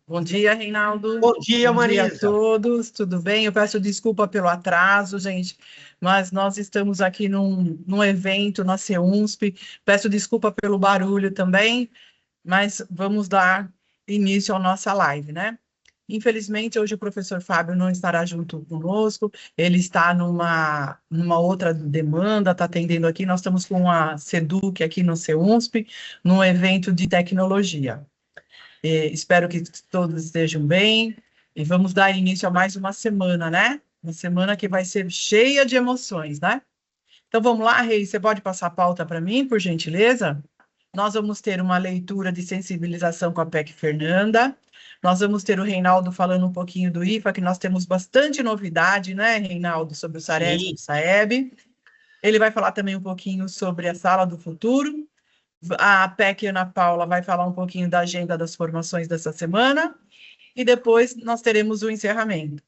Bom dia, Reinaldo. Bom dia, Bom dia a Marisa. todos. Tudo bem? Eu peço desculpa pelo atraso, gente, mas nós estamos aqui num evento na CEUNSP. Peço desculpa pelo barulho também, mas vamos dar início à nossa live, né? Infelizmente, hoje o professor Fábio não estará junto conosco, ele está numa outra demanda, está atendendo aqui. Nós estamos com a SEDUC aqui no CEUNSP, num evento de tecnologia. Espero que todos estejam bem e vamos dar início a mais uma semana, né? Uma semana que vai ser cheia de emoções, né? Então vamos lá, Rei, você pode passar a pauta para mim, por gentileza? Nós vamos ter uma leitura de sensibilização com a PEC Fernanda. Nós vamos ter o Reinaldo falando um pouquinho do IFA, que nós temos bastante novidade, né, Reinaldo, sobre o Saresp e Sim, o Saeb. Ele vai falar também um pouquinho sobre a Sala do Futuro. A PEC Ana Paula vai falar um pouquinho da agenda das formações dessa semana e depois nós teremos o encerramento.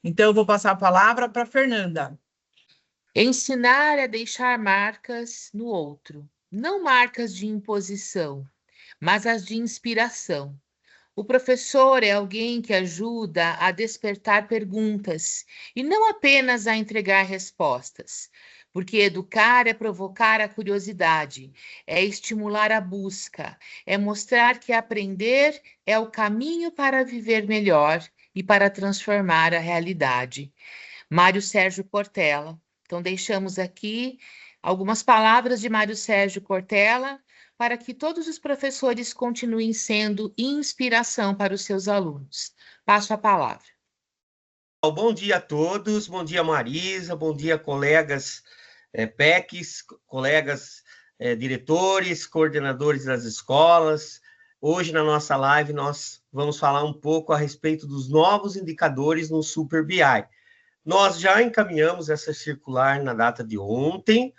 Então, eu vou passar a palavra para a Fernanda. Ensinar é deixar marcas no outro, não marcas de imposição, mas as de inspiração. O professor é alguém que ajuda a despertar perguntas e não apenas a entregar respostas, porque educar é provocar a curiosidade, é estimular a busca, é mostrar que aprender é o caminho para viver melhor e para transformar a realidade. Mário Sérgio Cortella. Então, deixamos aqui algumas palavras de Mário Sérgio Cortella para que todos os professores continuem sendo inspiração para os seus alunos. Passo a palavra. bom dia a todos, bom dia, Marisa, bom dia, colegas PECs, colegas diretores, coordenadores das escolas. Hoje, na nossa live, nós vamos falar um pouco a respeito dos novos indicadores no Super BI. Nós já encaminhamos essa circular na data de ontem,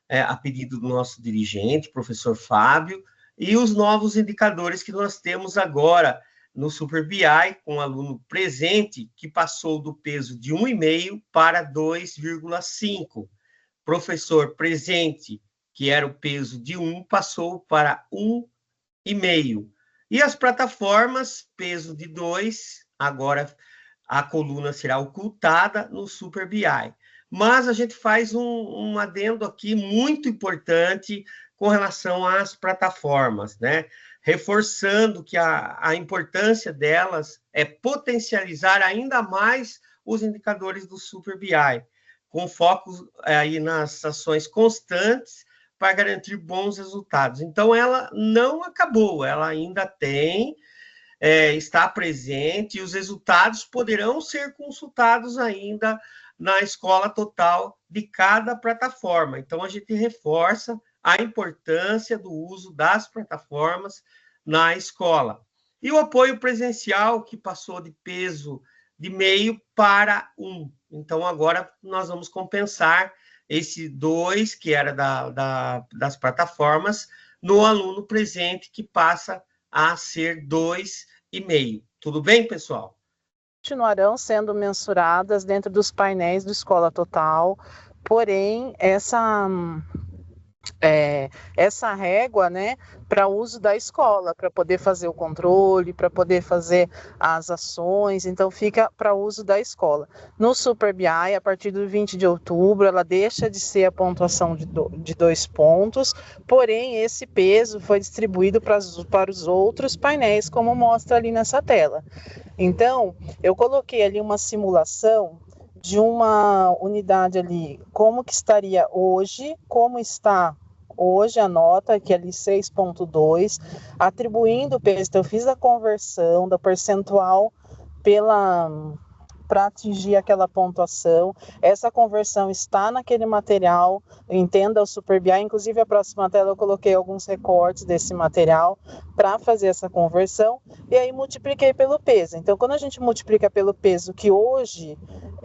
a pedido do nosso dirigente, professor Fábio, e os novos indicadores que nós temos agora no Super BI, com o aluno presente, que passou do peso de 1,5 para 2,5. Professor presente, que era o peso de 1, passou para 1,5. E as plataformas, peso de 2, agora a coluna será ocultada no Super BI. Mas a gente faz um adendo aqui muito importante com relação às plataformas, né? Reforçando que a importância delas é potencializar ainda mais os indicadores do Super BI, com foco aí nas ações constantes para garantir bons resultados. Então, ela não acabou, ela ainda tem está presente e os resultados poderão ser consultados ainda na escola total de cada plataforma. Então, a gente reforça a importância do uso das plataformas na escola. E o apoio presencial, que passou de peso de meio para 1. Então, agora nós vamos compensar esse 2, que era das plataformas, no aluno presente, que passa a ser 2,5. Tudo bem, pessoal? Continuarão sendo mensuradas dentro dos painéis do Escola Total, porém, essa régua, né, para uso da escola, para poder fazer o controle, para poder fazer as ações, então fica para uso da escola. No Super BI, a partir do 20 de outubro, ela deixa de ser a pontuação de 2 pontos, porém esse peso foi distribuído para os outros painéis, como mostra ali nessa tela. Então, eu coloquei ali uma simulação de uma unidade ali, como que estaria hoje, como está hoje a nota, que é ali 6,2, atribuindo o peso. Então, eu fiz a conversão da percentual para atingir aquela pontuação. Essa conversão está naquele material, entenda o Super BI, inclusive a próxima tela eu coloquei alguns recortes desse material para fazer essa conversão, e aí multipliquei pelo peso. Então, quando a gente multiplica pelo peso que hoje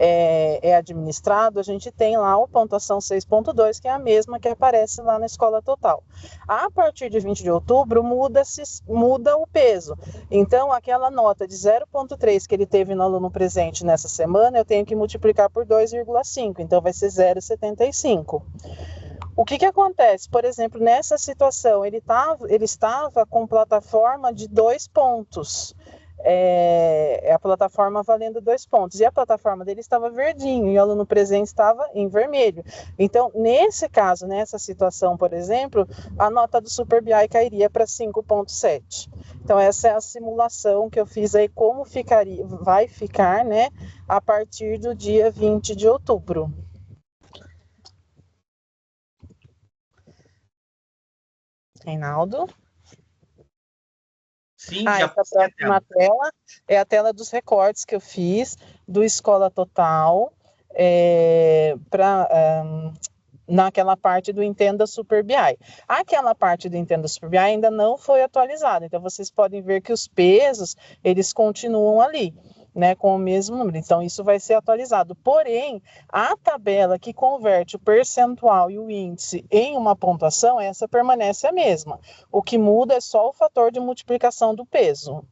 é administrado, a gente tem lá a pontuação 6,2, que é a mesma que aparece lá na escola total. A partir de 20 de outubro, muda o peso. Então, aquela nota de 0,3 que ele teve no aluno presente nessa semana, eu tenho que multiplicar por 2,5, então vai ser 0,75. O que acontece? Por exemplo, nessa situação, ele estava com plataforma de 2 pontos. a plataforma valendo 2 pontos, e a plataforma dele estava verdinho, e o aluno presente estava em vermelho. Então, nesse caso, nessa situação, por exemplo, a nota do Super BI cairia para 5,7. Então, essa é a simulação que eu fiz aí, como vai ficar, né, a partir do dia 20 de outubro. Reinaldo? Sim, já essa próxima tela é a tela dos recortes que eu fiz do Escola Total naquela parte do Entenda Super BI. Aquela parte do Entenda Super BI ainda não foi atualizada, então vocês podem ver que os pesos, eles continuam ali, né, com o mesmo número, então isso vai ser atualizado. Porém, a tabela que converte o percentual e o índice em uma pontuação, essa permanece a mesma. O que muda é só o fator de multiplicação do peso.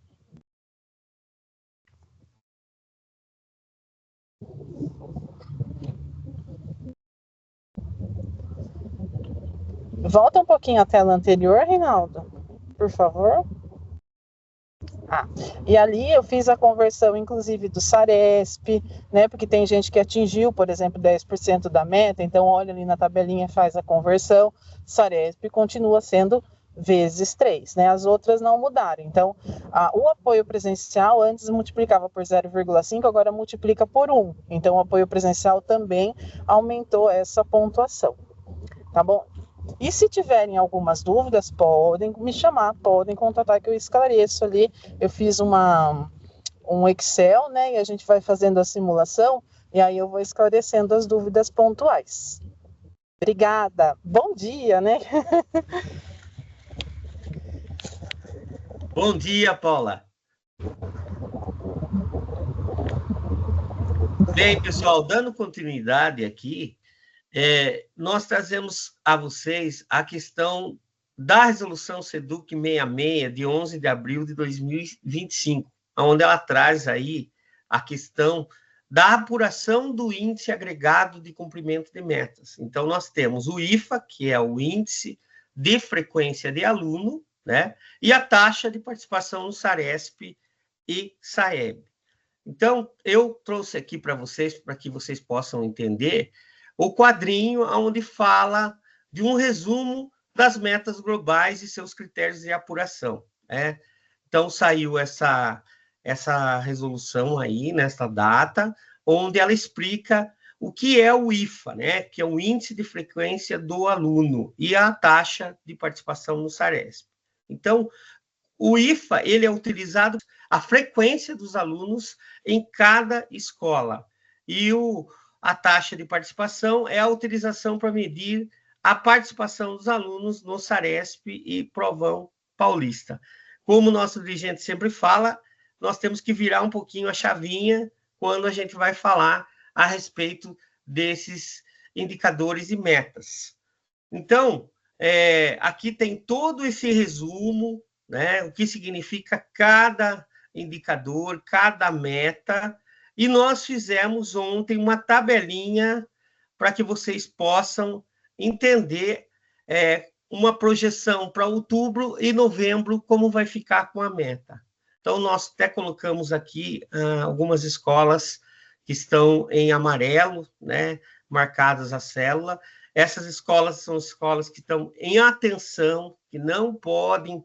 Volta um pouquinho à tela anterior, Reinaldo, por favor. E ali eu fiz a conversão, inclusive, do Saresp, né? Porque tem gente que atingiu, por exemplo, 10% da meta, então olha ali na tabelinha e faz a conversão. Saresp continua sendo vezes 3, né? As outras não mudaram. Então, o apoio presencial antes multiplicava por 0,5, agora multiplica por 1. Então, o apoio presencial também aumentou essa pontuação. Tá bom? E se tiverem algumas dúvidas, podem me chamar, podem contatar que eu esclareço ali. Eu fiz um Excel, né? E a gente vai fazendo a simulação e aí eu vou esclarecendo as dúvidas pontuais. Obrigada. Bom dia, né? Bom dia, Paula. Bem, pessoal, dando continuidade aqui, nós trazemos a vocês a questão da resolução SEDUC 66, de 11 de abril de 2025, onde ela traz aí a questão da apuração do índice agregado de cumprimento de metas. Então, nós temos o IFA, que é o índice de frequência de aluno, né? E a taxa de participação no Saresp e SAEB. Então, eu trouxe aqui para que vocês possam entender o quadrinho onde fala de um resumo das metas globais e seus critérios de apuração. Né? Então, saiu essa resolução aí, nesta data, onde ela explica o que é o IFA, né? Que é o Índice de Frequência do Aluno, e a taxa de participação no Saresp. Então, o IFA ele é utilizado a frequência dos alunos em cada escola. E a taxa de participação é a utilização para medir a participação dos alunos no Saresp e Provão Paulista. Como o nosso dirigente sempre fala, nós temos que virar um pouquinho a chavinha quando a gente vai falar a respeito desses indicadores e metas. Então, aqui tem todo esse resumo, né, o que significa cada indicador, cada meta, e nós fizemos ontem uma tabelinha para que vocês possam entender uma projeção para outubro e novembro, como vai ficar com a meta. Então, nós até colocamos aqui algumas escolas que estão em amarelo, né, marcadas a célula. Essas escolas são escolas que estão em atenção, que não podem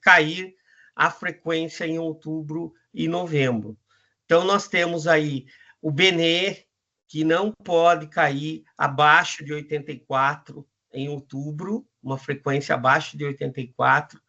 cair a frequência em outubro e novembro. Então, nós temos aí o BNE, que não pode cair abaixo de 84 em outubro, uma frequência abaixo de 84,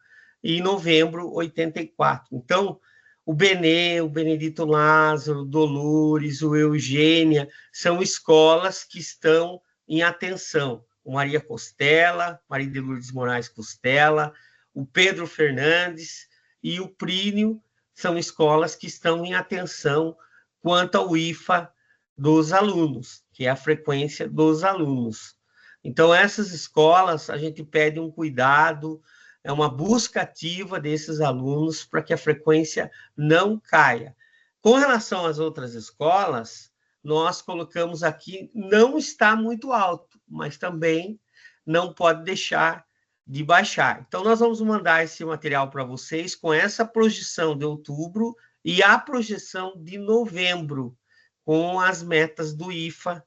e em novembro, 84. Então, o BNE, o Benedito Lázaro, o Dolores, o Eugênia, são escolas que estão em atenção. O Maria Costela, Maria de Lourdes Moraes Costela, o Pedro Fernandes e o Prínio são escolas que estão em atenção quanto ao IFA dos alunos, que é a frequência dos alunos. Então, essas escolas, a gente pede um cuidado, uma busca ativa desses alunos para que a frequência não caia. Com relação às outras escolas, nós colocamos aqui, não está muito alto, mas também não pode deixar de baixar. Então, nós vamos mandar esse material para vocês com essa projeção de outubro e a projeção de novembro, com as metas do IFA,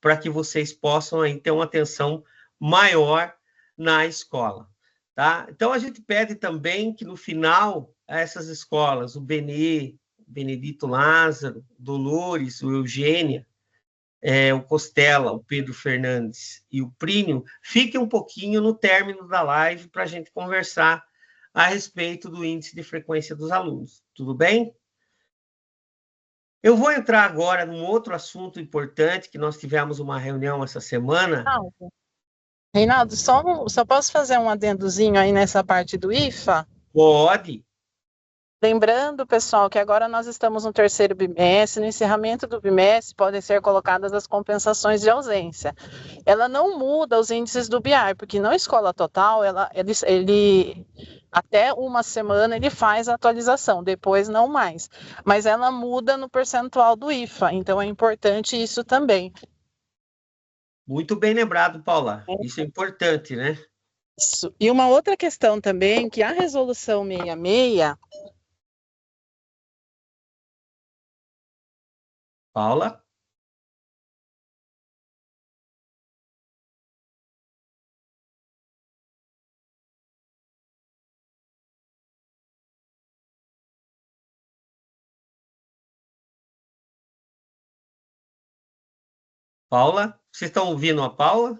para que vocês possam aí ter uma atenção maior na escola. Tá? Então, a gente pede também que, no final, essas escolas, o Benedito Lázaro, Dolores, o Eugênia, o Costela, o Pedro Fernandes e o Prínio, fiquem um pouquinho no término da live para a gente conversar a respeito do índice de frequência dos alunos. Tudo bem? Eu vou entrar agora num outro assunto importante, que nós tivemos uma reunião essa semana. Reinaldo, só posso fazer um adendozinho aí nessa parte do IFA? Pode. Lembrando, pessoal, que agora nós estamos no terceiro bimestre, no encerramento do bimestre podem ser colocadas as compensações de ausência. Ela não muda os índices do BIAR, porque na escola total, ele até uma semana ele faz a atualização, depois não mais. Mas ela muda no percentual do IFA, então é importante isso também. Muito bem lembrado, Paula. Isso é importante, né? Isso. E uma outra questão também, que a resolução 66... Paula? Paula? Vocês estão ouvindo a Paula?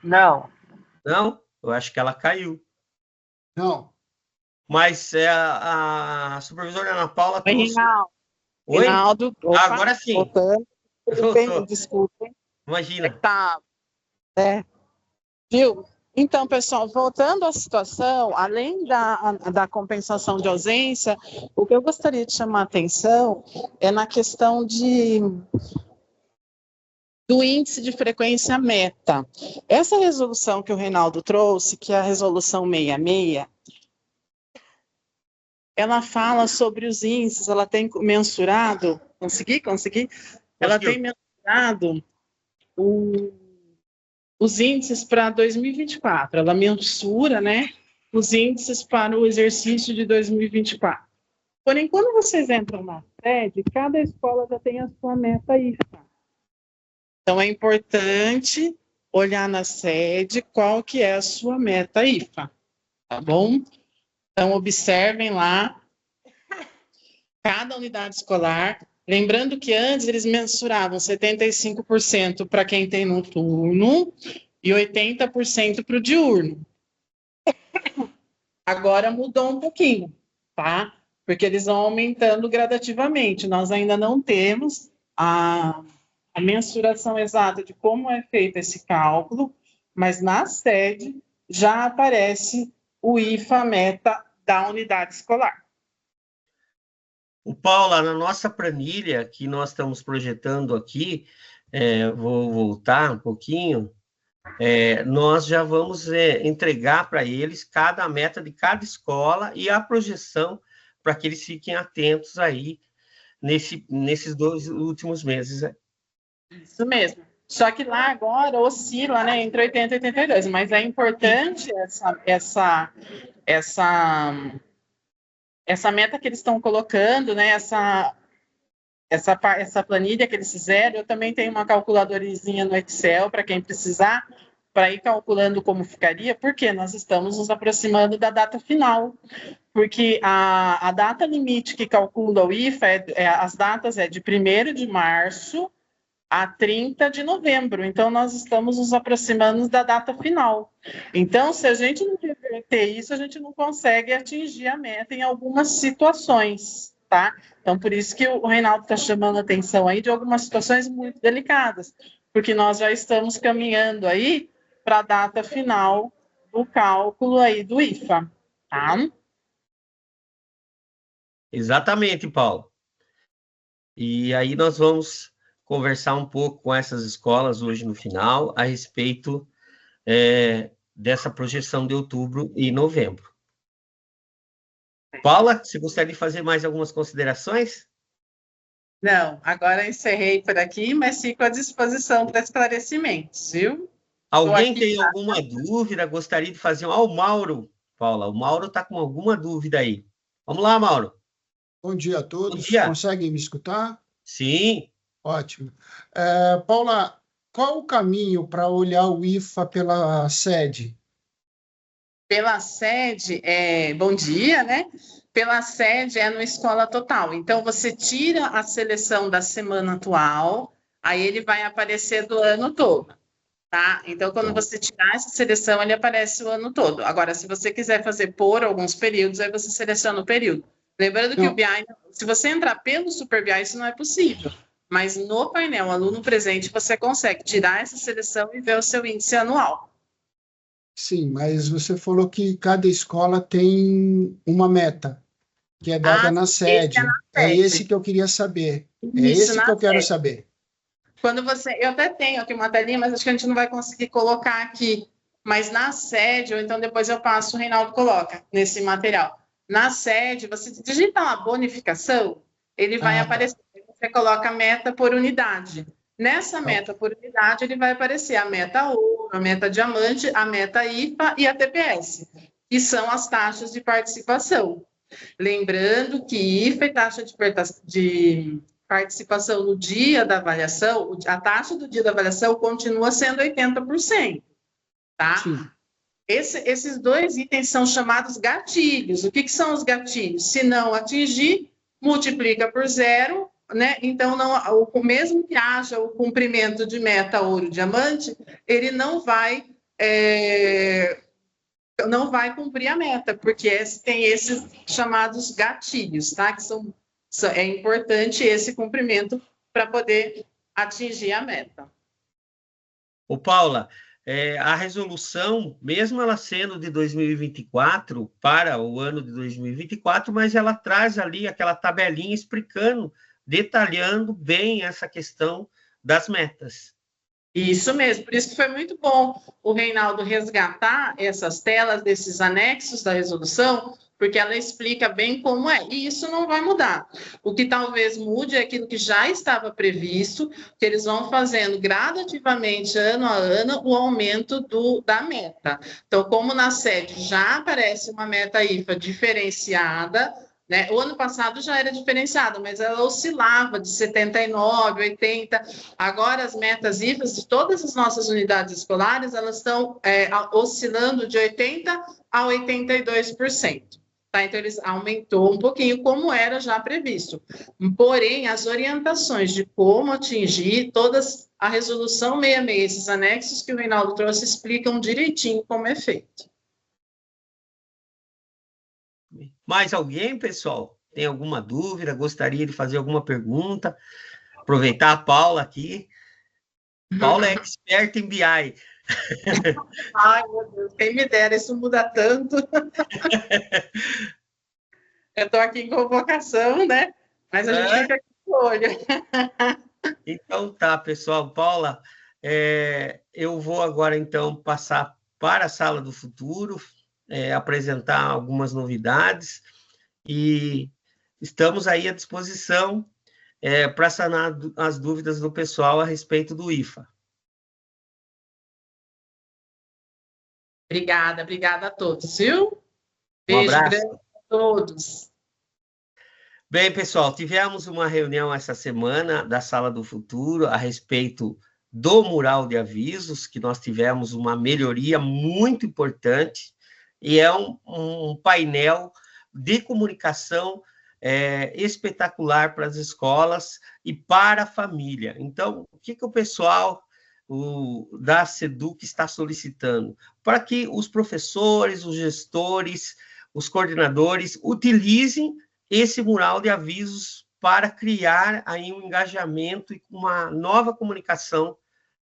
Não. Não? Eu acho que ela caiu. Não. Mas a supervisora Ana Paula trouxe... Reinaldo. Oi? Reinaldo, opa, agora sim. Voltando. Voltou. Desculpem. Imagina. Tá. Viu? Então, pessoal, voltando à situação, além da compensação de ausência, o que eu gostaria de chamar a atenção é na questão do índice de frequência meta. Essa resolução que o Reinaldo trouxe, que é a resolução 66, ela fala sobre os índices, ela tem mensurado, consegui? Ela tem mensurado os índices para 2024, ela mensura, né, os índices para o exercício de 2024. Porém, quando vocês entram na sede, cada escola já tem a sua meta IFA. Então, é importante olhar na sede qual que é a sua meta IFA, tá bom? Então, observem lá cada unidade escolar. Lembrando que antes eles mensuravam 75% para quem tem noturno e 80% para o diurno. Agora mudou um pouquinho, tá? Porque eles vão aumentando gradativamente. Nós ainda não temos a mensuração exata de como é feito esse cálculo, mas na sede já aparece o IFA meta da unidade escolar. O Paula, na nossa planilha que nós estamos projetando aqui, vou voltar um pouquinho, nós já vamos entregar para eles cada meta de cada escola e a projeção para que eles fiquem atentos aí nesses 2 últimos meses. Isso mesmo. Só que lá agora oscila, né, entre 80 e 82, mas é importante essa meta que eles estão colocando, né, essa planilha que eles fizeram. Eu também tenho uma calculadorazinha no Excel para quem precisar, para ir calculando como ficaria, porque nós estamos nos aproximando da data final, porque a data limite que calcula o IFA, as datas de 1º de março a 30 de novembro, então nós estamos nos aproximando da data final. Então, se a gente não reverter isso, a gente não consegue atingir a meta em algumas situações, tá? Então, por isso que o Reinaldo está chamando a atenção aí de algumas situações muito delicadas, porque nós já estamos caminhando aí para a data final do cálculo aí do IFA, tá? Exatamente, Paulo. E aí nós vamos conversar um pouco com essas escolas hoje no final a respeito dessa projeção de outubro e novembro. Paula, você gostaria de fazer mais algumas considerações? Não, agora encerrei por aqui, mas fico à disposição para esclarecimentos, viu? Alguém tem alguma dúvida? Gostaria de fazer o Mauro, Paula. O Mauro está com alguma dúvida aí. Vamos lá, Mauro. Bom dia a todos. Bom dia. Conseguem me escutar? Sim. Ótimo. Paula, qual o caminho para olhar o IFA pela sede? Pela sede, bom dia, né? Pela sede é no Escola Total. Então, você tira a seleção da semana atual, aí ele vai aparecer do ano todo, tá? Então, quando você tirar essa seleção, ele aparece o ano todo. Agora, se você quiser fazer por alguns períodos, aí você seleciona o período. Lembrando que o BI, se você entrar pelo Super BI, isso não é possível. Mas no painel Aluno Presente, você consegue tirar essa seleção e ver o seu índice anual. Sim, mas você falou que cada escola tem uma meta, que é dada na sede. É esse que eu queria saber. É esse que eu quero saber. Quando você... Eu até tenho aqui uma telinha, mas acho que a gente não vai conseguir colocar aqui. Mas na sede, ou então depois eu passo, o Reinaldo coloca nesse material. Na sede, você digita lá bonificação, ele vai aparecer. Você coloca a meta por unidade. Nessa meta por unidade, ele vai aparecer a meta ouro, a meta diamante, a meta IFA e a TPS, que são as taxas de participação. Lembrando que IFA e taxa de participação no dia da avaliação, a taxa do dia da avaliação continua sendo 80%, tá? Sim. Esses dois itens são chamados gatilhos. O que são os gatilhos? Se não atingir, multiplica por 0, né? Então, mesmo que haja o cumprimento de meta ouro diamante, ele não vai cumprir a meta, porque tem esses chamados gatilhos, tá? É importante esse cumprimento para poder atingir a meta. Ô, Paula, a resolução, mesmo ela sendo de 2024 para o ano de 2024, mas ela traz ali aquela tabelinha explicando, detalhando bem essa questão das metas. Isso mesmo, por isso que foi muito bom o Reinaldo resgatar essas telas desses anexos da resolução, porque ela explica bem como é, e isso não vai mudar. O que talvez mude é aquilo que já estava previsto, que eles vão fazendo gradativamente, ano a ano, o aumento da meta. Então, como na sede já aparece uma meta IFA diferenciada, né? O ano passado já era diferenciada, mas ela oscilava de 79, 80. Agora, as metas IFAs de todas as nossas unidades escolares, elas estão oscilando de 80% a 82%. Tá? Então, eles aumentou um pouquinho, como era já previsto. Porém, as orientações de como atingir, a resolução 66, esses anexos que o Reinaldo trouxe, explicam direitinho como é feito. Mais alguém, pessoal? Tem alguma dúvida? Gostaria de fazer alguma pergunta? Aproveitar a Paula aqui. Paula é experta em BI. Ai, meu Deus, quem me dera, isso muda tanto. Eu estou aqui em convocação, né? Mas a gente fica aqui de olho. Então tá, pessoal. Paula, eu vou agora, então, passar para a Sala do Futuro, apresentar algumas novidades, e estamos aí à disposição para sanar as dúvidas do pessoal a respeito do IFA. Obrigada a todos, viu? Beijo grande a todos. Bem, pessoal, tivemos uma reunião essa semana da Sala do Futuro a respeito do mural de avisos, que nós tivemos uma melhoria muito importante, e é um painel de comunicação espetacular para as escolas e para a família. Então, o que o pessoal da SEDUC está solicitando? Para que os professores, os gestores, os coordenadores utilizem esse mural de avisos para criar aí um engajamento e uma nova comunicação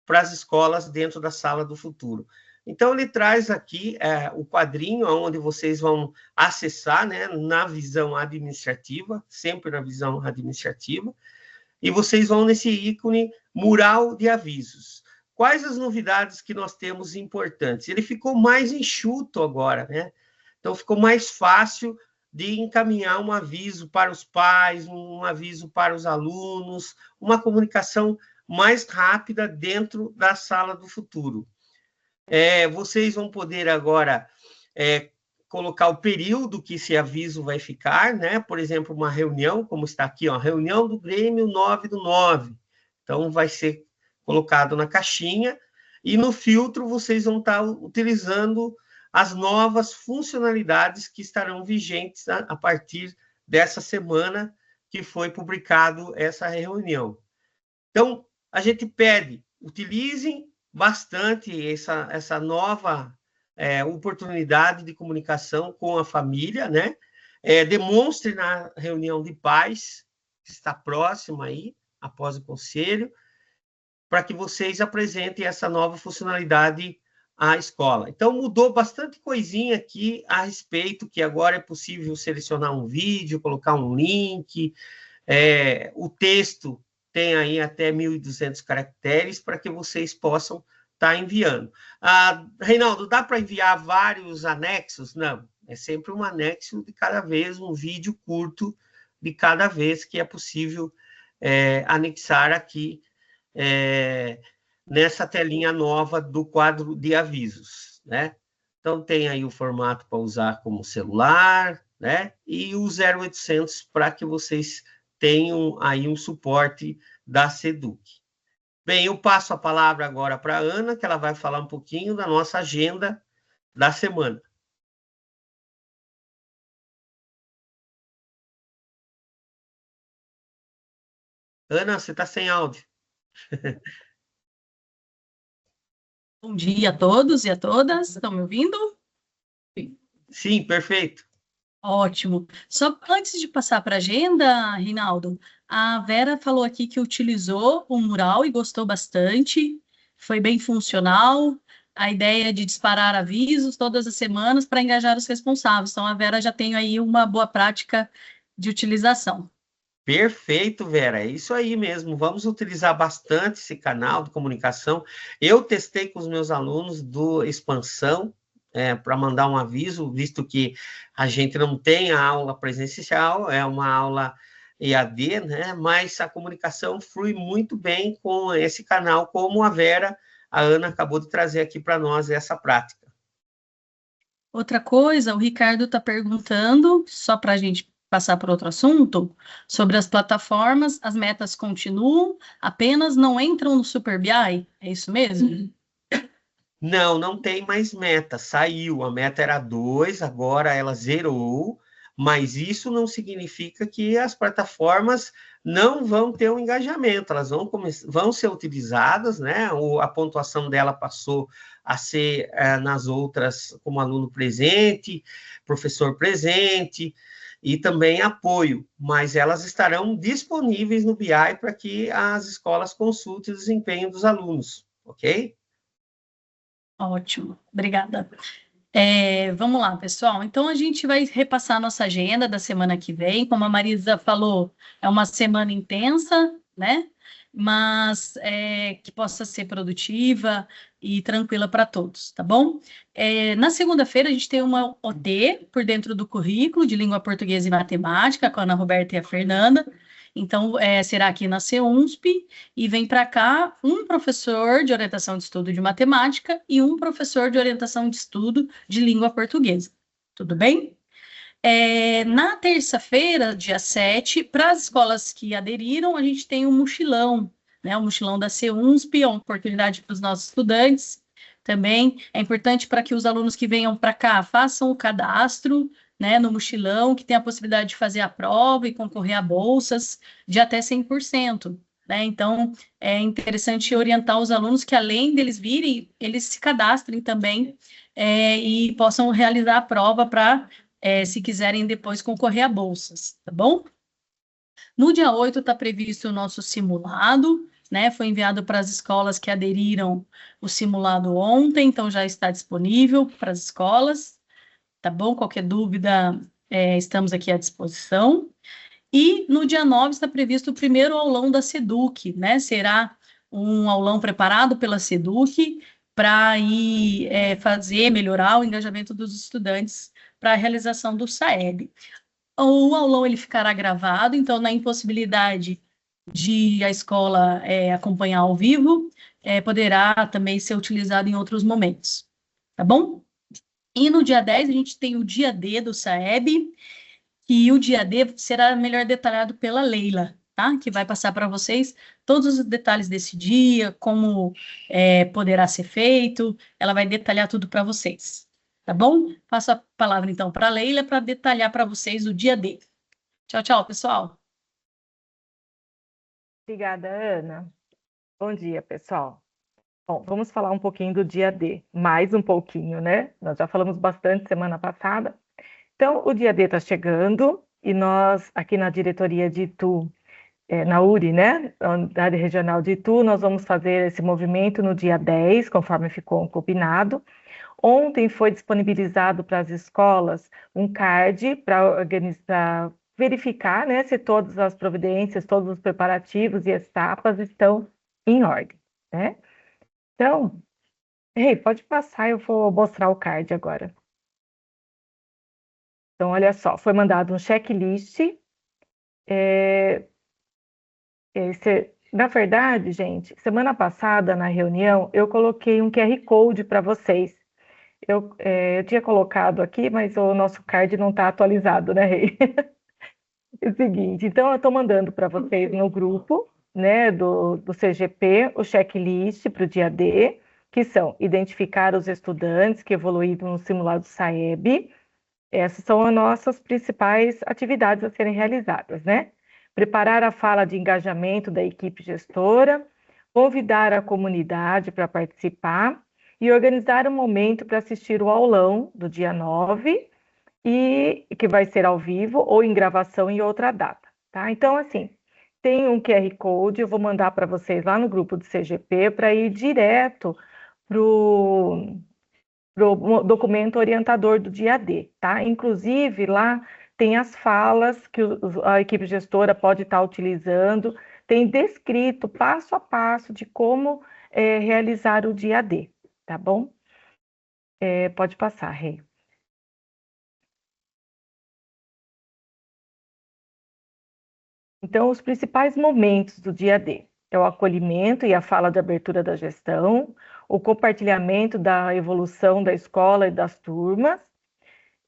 para as escolas dentro da Sala do Futuro. Então, ele traz aqui o quadrinho onde vocês vão acessar, né, na visão administrativa, sempre na visão administrativa, e vocês vão nesse ícone mural de avisos. Quais as novidades que nós temos importantes? Ele ficou mais enxuto agora, né? Então, ficou mais fácil de encaminhar um aviso para os pais, um aviso para os alunos, uma comunicação mais rápida dentro da Sala do Futuro. Vocês vão poder agora colocar o período que esse aviso vai ficar, né? Por exemplo, uma reunião, como está aqui, ó, reunião do Grêmio 9/9. Então, vai ser colocado na caixinha e no filtro vocês vão estar utilizando as novas funcionalidades que estarão vigentes a partir dessa semana que foi publicado essa reunião. Então, a gente pede, utilizem bastante essa nova oportunidade de comunicação com a família, né? Demonstre na reunião de pais, que está próxima aí, após o conselho, para que vocês apresentem essa nova funcionalidade à escola. Então, mudou bastante coisinha aqui a respeito, que agora é possível selecionar um vídeo, colocar um link, o texto tem aí até 1.200 caracteres para que vocês possam estar enviando. Reinaldo, dá para enviar vários anexos? Não, é sempre um anexo de cada vez, um vídeo curto de cada vez que é possível anexar aqui nessa telinha nova do quadro de avisos, né? Então, tem aí o formato para usar como celular, né? E o 0800 para que vocês tenham aí um suporte da SEDUC. Bem, eu passo a palavra agora para a Ana, que ela vai falar um pouquinho da nossa agenda da semana. Ana, você está sem áudio. Bom dia a todos e a todas. Estão me ouvindo? Sim, perfeito. Ótimo. Só antes de passar para a agenda, Reinaldo, a Vera falou aqui que utilizou o mural e gostou bastante, foi bem funcional. A ideia de disparar avisos todas as semanas para engajar os responsáveis. Então, a Vera já tem aí uma boa prática de utilização. Perfeito, Vera, é isso aí mesmo. Vamos utilizar bastante esse canal de comunicação. Eu testei com os meus alunos do Expansão, para mandar um aviso, visto que a gente não tem a aula presencial, é uma aula EAD, né? Mas a comunicação flui muito bem com esse canal, como a Vera, a Ana acabou de trazer aqui para nós essa prática. Outra coisa, o Ricardo está perguntando, só para a gente passar para outro assunto, sobre as plataformas, as metas continuam, apenas não entram no Super BI, é isso mesmo? Não tem mais meta, saiu, a meta era 2, agora ela zerou, mas isso não significa que as plataformas não vão ter um engajamento, elas vão ser utilizadas, né? A pontuação dela passou a ser nas outras como aluno presente, professor presente, e também apoio, mas elas estarão disponíveis no BI para que as escolas consultem o desempenho dos alunos, ok? Ótimo, obrigada. Vamos lá, pessoal. Então, a gente vai repassar a nossa agenda da semana que vem. Como a Marisa falou, é uma semana intensa, né? Mas que possa ser produtiva e tranquila para todos, tá bom? Na segunda-feira, a gente tem uma OD por dentro do currículo de língua portuguesa e matemática com a Ana Roberta e a Fernanda. Então, será aqui na CEUNSP, e vem para cá um professor de orientação de estudo de matemática e um professor de orientação de estudo de língua portuguesa. Tudo bem? Na terça-feira, dia 7, para as escolas que aderiram, a gente tem um mochilão, né? O mochilão da CEUNSP, é uma oportunidade para os nossos estudantes. Também é importante para que os alunos que venham para cá façam o cadastro, né, no mochilão, que tem a possibilidade de fazer a prova e concorrer a bolsas de até 100%. Né? Então, é interessante orientar os alunos que, além deles virem, eles se cadastrem também e possam realizar a prova para, se quiserem depois, concorrer a bolsas, tá bom? No dia 8 está previsto o nosso simulado, né? Foi enviado para as escolas que aderiram o simulado ontem, então já está disponível para as escolas. Tá bom? Qualquer dúvida, estamos aqui à disposição. E no dia 9 está previsto o primeiro aulão da SEDUC, né? Será um aulão preparado pela SEDUC para ir melhorar o engajamento dos estudantes para a realização do SAEB. O aulão ele ficará gravado, então na impossibilidade de a escola acompanhar ao vivo, poderá também ser utilizado em outros momentos, tá bom? E no dia 10 a gente tem o dia D do SAEB, e o dia D será melhor detalhado pela Leila, tá? Que vai passar para vocês todos os detalhes desse dia, como poderá ser feito, ela vai detalhar tudo para vocês, tá bom? Passo a palavra então para a Leila para detalhar para vocês o dia D. Tchau, tchau, pessoal. Obrigada, Ana. Bom dia, pessoal. Bom, vamos falar um pouquinho do dia D, mais um pouquinho, né? Nós já falamos bastante semana passada. Então, o dia D está chegando e nós, aqui na diretoria de Itu, na URI, né? Na Unidade Regional de Itu, nós vamos fazer esse movimento no dia 10, conforme ficou combinado. Ontem foi disponibilizado para as escolas um card para verificar, né, se todas as providências, todos os preparativos e etapas estão em ordem, né? Então, pode passar, eu vou mostrar o card agora. Então, olha só, foi mandado um checklist. Na verdade, gente, semana passada, na reunião, eu coloquei um QR Code para vocês. Eu tinha colocado aqui, mas o nosso card não está atualizado, né, Rei? É o seguinte, então eu estou mandando para vocês no grupo, né, do CGP, o checklist para o dia D, que são identificar os estudantes que evoluíram no simulado SAEB. Essas são as nossas principais atividades a serem realizadas, né? Preparar a fala de engajamento da equipe gestora, convidar a comunidade para participar e organizar um momento para assistir o aulão do dia 9, e que vai ser ao vivo ou em gravação em outra data, tá? Então, assim, tem um QR Code, eu vou mandar para vocês lá no grupo do CGP para ir direto para o documento orientador do dia D, tá? Inclusive, lá tem as falas que a equipe gestora pode estar utilizando, tem descrito passo a passo de como realizar o dia D, tá bom? Pode passar, Rei. Então, os principais momentos do dia D é o acolhimento e a fala de abertura da gestão, o compartilhamento da evolução da escola e das turmas,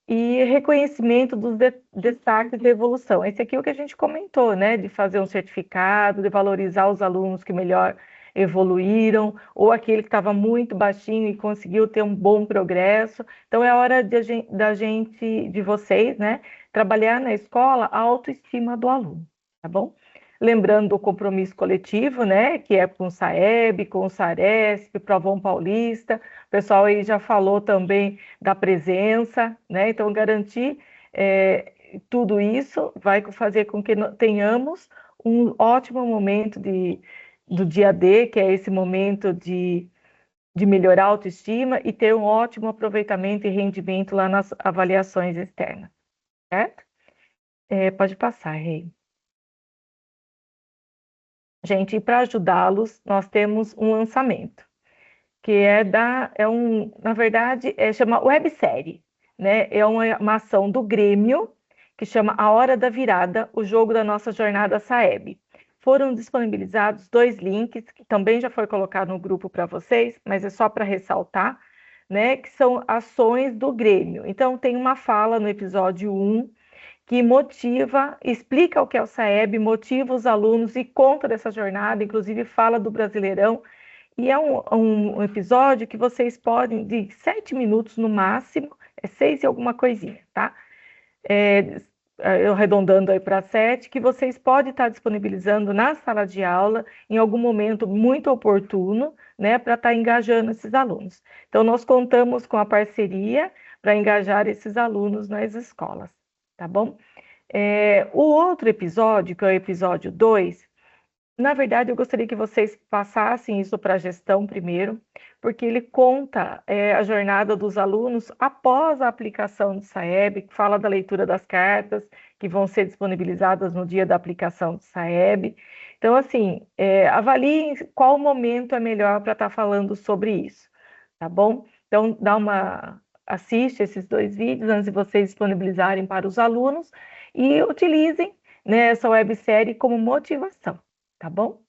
e reconhecimento dos destaques da evolução. Esse aqui é o que a gente comentou, né? De fazer um certificado, de valorizar os alunos que melhor evoluíram, ou aquele que estava muito baixinho e conseguiu ter um bom progresso. Então, é hora de vocês, né? Trabalhar na escola a autoestima do aluno, tá bom? Lembrando do compromisso coletivo, né? Que é com o SAEB, com o SARESP, Provão Paulista. O pessoal aí já falou também da presença, né? Então, garantir tudo isso vai fazer com que tenhamos um ótimo momento do dia D, que é esse momento de melhorar a autoestima e ter um ótimo aproveitamento e rendimento lá nas avaliações externas, certo? Pode passar, Rei. Gente, e para ajudá-los, nós temos um lançamento, que na verdade, chama websérie, né? É uma ação do Grêmio, que chama A Hora da Virada, o jogo da nossa jornada SAEB. Foram disponibilizados 2 links, que também já foi colocado no grupo para vocês, mas é só para ressaltar, né? Que são ações do Grêmio. Então, tem uma fala no episódio 1, que explica o que é o SAEB, motiva os alunos e conta dessa jornada, inclusive fala do Brasileirão, e é um episódio que vocês podem, de 7 minutos no máximo, 6 e alguma coisinha, tá? Eu arredondando aí para 7, que vocês podem estar disponibilizando na sala de aula em algum momento muito oportuno, né, para estar engajando esses alunos. Então, nós contamos com a parceria para engajar esses alunos nas escolas, tá bom? O outro episódio, que é o episódio 2, na verdade, eu gostaria que vocês passassem isso para a gestão primeiro, porque ele conta a jornada dos alunos após a aplicação do SAEB, que fala da leitura das cartas, que vão ser disponibilizadas no dia da aplicação do SAEB. Então, assim, avaliem qual momento é melhor para estar falando sobre isso, tá bom? Então, assiste esses 2 vídeos antes de vocês disponibilizarem para os alunos e utilizem, né, essa websérie como motivação. tá bom?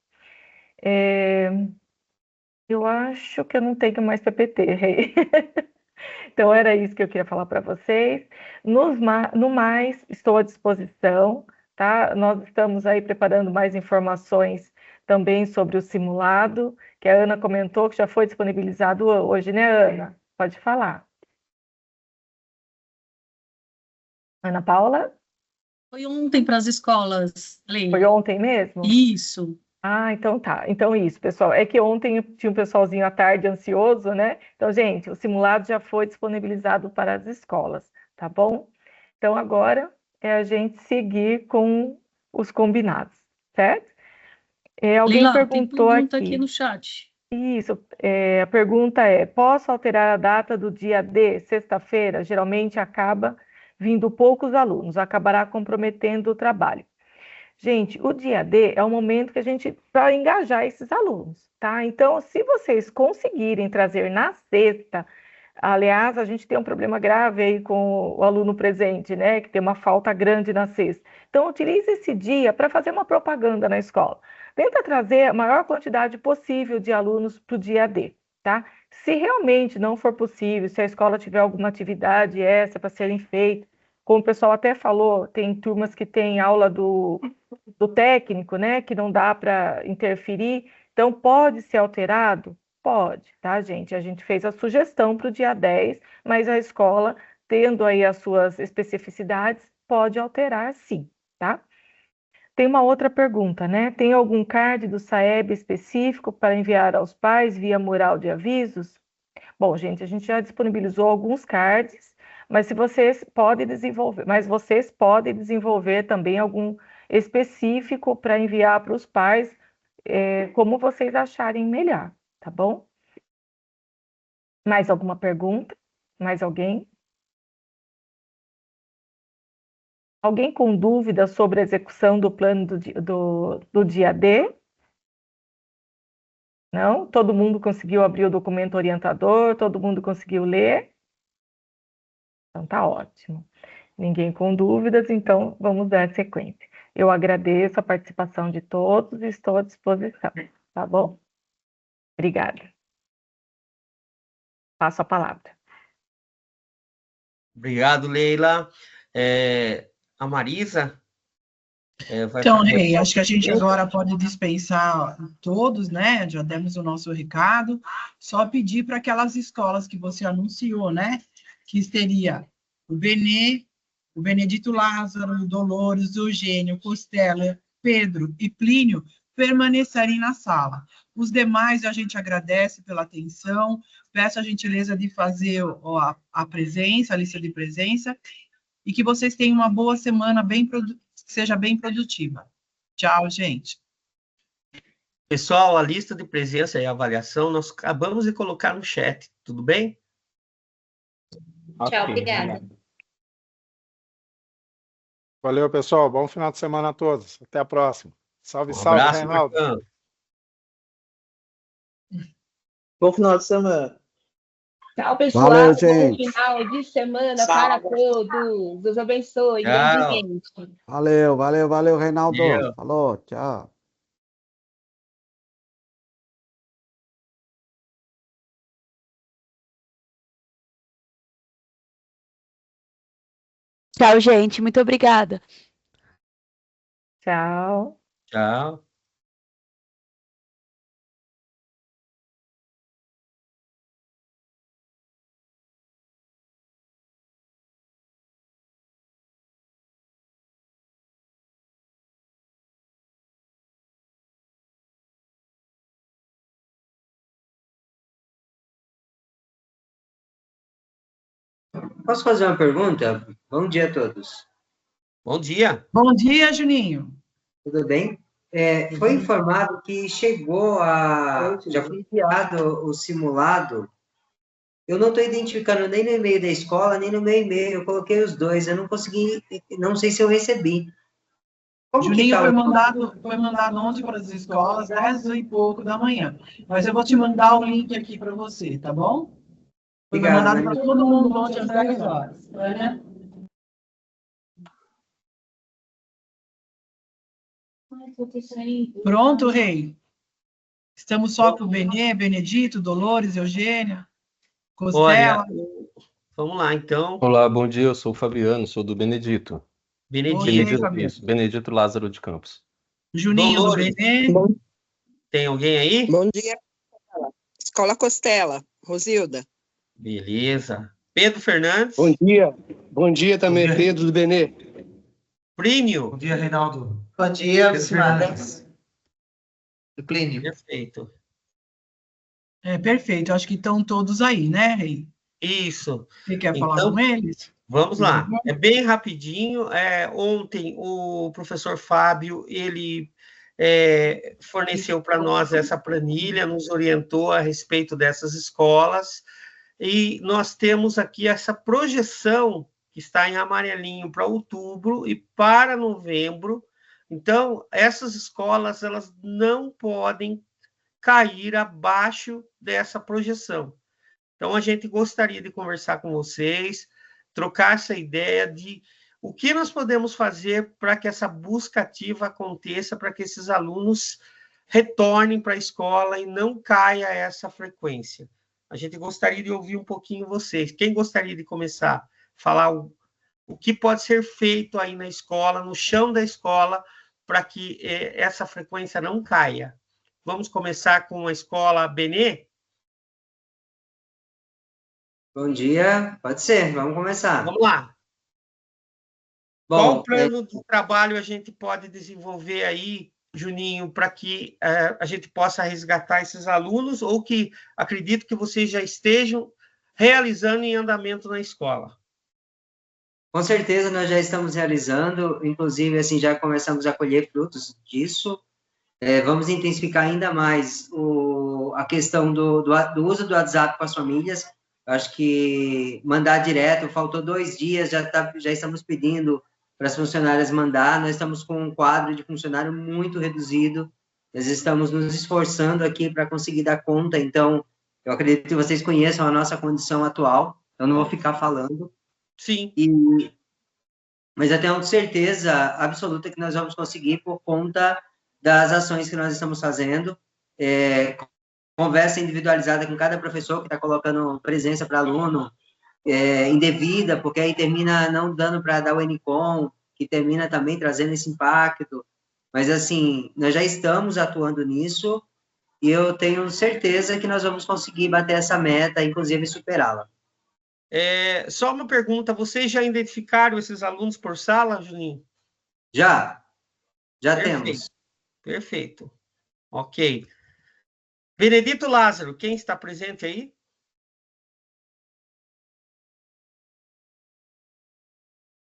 Eu acho que eu não tenho mais PPT, Rei. Então, era isso que eu queria falar para vocês. No mais, estou à disposição, tá? Nós estamos aí preparando mais informações também sobre o simulado, que a Ana comentou que já foi disponibilizado hoje, né, Ana? Pode falar. Ana Paula? Foi ontem para as escolas, Lê. Foi ontem mesmo? Isso. Ah, então tá. Então isso, pessoal. É que ontem tinha um pessoalzinho à tarde ansioso, né? Então, gente, o simulado já foi disponibilizado para as escolas, tá bom? Então, agora é a gente seguir com os combinados, certo? Alguém Leila, tem perguntou pergunta aqui. aqui no chat. Isso, a pergunta é: posso alterar a data do dia D, sexta-feira? Geralmente acaba vindo poucos alunos, acabará comprometendo o trabalho. Gente, o dia D é o momento que a gente para engajar esses alunos, tá? Então, se vocês conseguirem trazer na sexta, aliás, a gente tem um problema grave aí com o aluno presente, né? Que tem uma falta grande na sexta. Então, utilize esse dia para fazer uma propaganda na escola. Tenta trazer a maior quantidade possível de alunos para o dia D, tá? Se realmente não for possível, se a escola tiver alguma atividade extra para serem feita, como o pessoal até falou, tem turmas que têm aula do técnico, né, que não dá para interferir, então pode ser alterado? Pode, tá, gente? A gente fez a sugestão para o dia 10, mas a escola, tendo aí as suas especificidades, pode alterar sim, tá? Tem uma outra pergunta, né? Tem algum card do SAEB específico para enviar aos pais via mural de avisos? Bom, gente, a gente já disponibilizou alguns cards, mas vocês podem desenvolver também algum específico para enviar para os pais, como vocês acharem melhor, tá bom? Mais alguma pergunta? Mais alguém? Alguém com dúvida sobre a execução do plano do dia D? Não? Todo mundo conseguiu abrir o documento orientador? Todo mundo conseguiu ler? Então tá ótimo. Ninguém com dúvidas, então vamos dar sequência. Eu agradeço a participação de todos e estou à disposição, tá bom? Obrigada. Passo a palavra. Obrigado, Leila. A Marisa vai Então, fazer. Rei, acho que a gente agora pode dispensar todos, né? Já demos o nosso recado. Só pedir para aquelas escolas que você anunciou, né? Que seria o Benê, o Benedito Lázaro, o Dolores, o Eugênio, Costela, Pedro e Plínio permanecerem na sala. Os demais a gente agradece pela atenção, peço a gentileza de fazer a presença, a lista de presença, e que vocês tenham uma boa semana, que seja bem produtiva. Tchau, gente. Pessoal, a lista de presença e avaliação nós acabamos de colocar no chat, tudo bem? Tchau, obrigada. Valeu, pessoal. Bom final de semana a todos. Até a próxima. Salve, Um salve, abraço, Reinaldo. Marcão. Bom final de semana. Tchau, pessoal. Valeu, Bom gente. final de semana para todos. Deus abençoe. Tchau. Gente. Valeu, Reinaldo. Valeu. Falou, tchau. Tchau, gente. Muito obrigada. Tchau. Tchau. Posso fazer uma pergunta? Bom dia a todos. Bom dia. Bom dia, Juninho. Tudo bem? Foi informado que já foi enviado o simulado. Eu não estou identificando nem no e-mail da escola, nem no meu e-mail. Eu coloquei os dois. Eu não consegui, não sei se eu recebi. Juninho, foi mandado ontem para as escolas, 10h e pouco da manhã. Mas eu vou te mandar o link aqui para você, tá bom? Foi mandado para todo mundo ontem às 10 horas. Né? Pronto, Rei? Estamos só com o Benê, Benedito, Dolores, Eugênia, Olha, Costela. vamos lá, então. Olá, bom dia, eu sou o Fabiano, sou do Benedito. Benedito. Isso, Benedito Lázaro de Campos. Juninho Dolores. do Benê. Tem alguém aí? Bom dia, Escola Costela, Rosilda. Beleza. Pedro Fernandes. Bom dia também, Pedro do Benê. Plínio. Bom dia, Reinaldo. Bom dia, Pedro Fernandes. Plínio. Perfeito. Perfeito, acho que estão todos aí, né, Rei? Isso. Você quer falar Então, com eles? Vamos lá. É bem rapidinho. Ontem, o professor Fábio, ele forneceu para nós essa planilha, nos orientou a respeito dessas escolas, e nós temos aqui essa projeção que está em amarelinho para outubro e para novembro. Então, essas escolas, elas não podem cair abaixo dessa projeção. Então, a gente gostaria de conversar com vocês, trocar essa ideia de o que nós podemos fazer para que essa busca ativa aconteça, para que esses alunos retornem para a escola e não caia essa frequência. A gente gostaria de ouvir um pouquinho vocês. Quem gostaria de começar? Falar o que pode ser feito aí na escola, no chão da escola, para que essa frequência não caia. Vamos começar com a escola Benê? Bom dia, pode ser, vamos começar. Vamos lá. Bom, qual plano de trabalho a gente pode desenvolver aí, Juninho, para que a gente possa resgatar esses alunos, ou que acredito que vocês já estejam realizando em andamento na escola? Com certeza, nós já estamos realizando, inclusive, assim, já começamos a colher frutos disso. Vamos intensificar ainda mais a questão do uso do WhatsApp com as famílias. Acho que mandar direto, faltou 2 dias, já estamos pedindo para as funcionárias mandar. Nós estamos com um quadro de funcionário muito reduzido, nós estamos nos esforçando aqui para conseguir dar conta, então, eu acredito que vocês conheçam a nossa condição atual, eu não vou ficar falando. Sim. Mas eu tenho certeza absoluta que nós vamos conseguir por conta das ações que nós estamos fazendo, conversa individualizada com cada professor que está colocando presença para aluno, indevida, porque aí termina não dando para dar o ENICOM, que termina também trazendo esse impacto. Mas, assim, nós já estamos atuando nisso, e eu tenho certeza que nós vamos conseguir bater essa meta, inclusive superá-la. Só uma pergunta, vocês já identificaram esses alunos por sala, Juninho? Já Perfeito. Temos. Perfeito. Ok. Benedito Lázaro, quem está presente aí?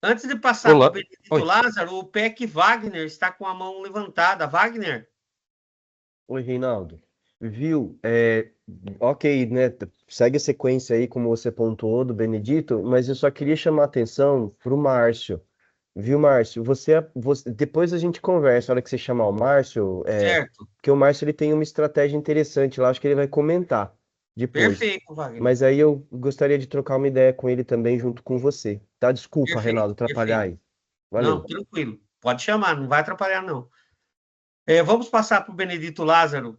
Antes de passar para o Benedito Lázaro, o PEC Wagner está com a mão levantada. Wagner? Oi, Reinaldo. Viu? Ok, né? Segue a sequência aí, como você pontuou, do Benedito, mas eu só queria chamar a atenção para o Márcio. Viu, Márcio? Depois a gente conversa, a hora que você chamar o Márcio, certo. Porque o Márcio ele tem uma estratégia interessante lá, acho que ele vai comentar depois. Perfeito, Wagner. Mas aí eu gostaria de trocar uma ideia com ele também, junto com você. Tá? Desculpa, Perfeito, Reinaldo, atrapalhar aí. Valeu. Não, tranquilo. Pode chamar, não vai atrapalhar, não. Vamos passar para o Benedito Lázaro.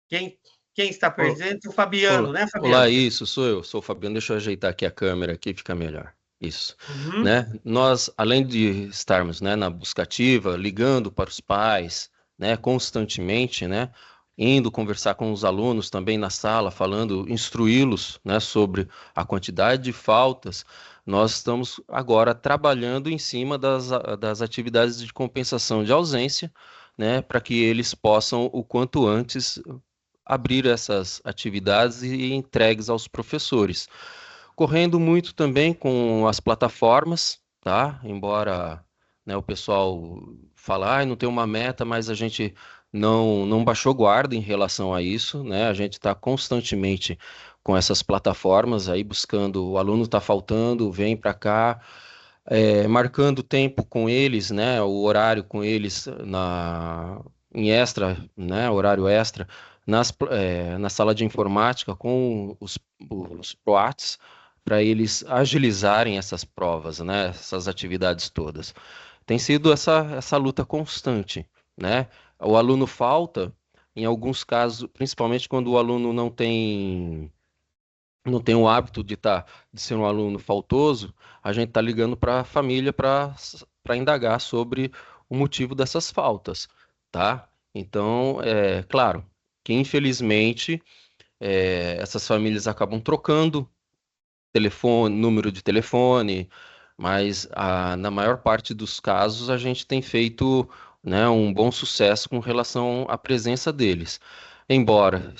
Quem está presente? O Fabiano, né, Fabiano? Olá, isso, sou eu, sou o Fabiano. Deixa eu ajeitar aqui a câmera, aqui fica melhor. Isso, né? Nós, além de estarmos, né, na busca ativa, ligando para os pais, né, constantemente, né, indo conversar com os alunos também na sala, falando, instruí-los, né, sobre a quantidade de faltas, nós estamos agora trabalhando em cima das atividades de compensação de ausência, né, para que eles possam, o quanto antes, abrir essas atividades e entregues aos professores. Correndo muito também com as plataformas, tá? Embora, né, o pessoal fale, não tem uma meta, mas a gente não baixou guarda em relação a isso, né? A gente está constantemente com essas plataformas aí buscando, o aluno está faltando, vem para cá, marcando tempo com eles, né? O horário com eles em extra, né? Horário extra, na sala de informática com os PROATs, para eles agilizarem essas provas, né, essas atividades todas. Tem sido essa luta constante, né? O aluno falta, em alguns casos, principalmente quando o aluno não tem o hábito de ser um aluno faltoso, a gente está ligando para a família para indagar sobre o motivo dessas faltas, tá? Então, é claro que infelizmente essas famílias acabam trocando número de telefone, mas na maior parte dos casos a gente tem feito, né, um bom sucesso com relação à presença deles. Embora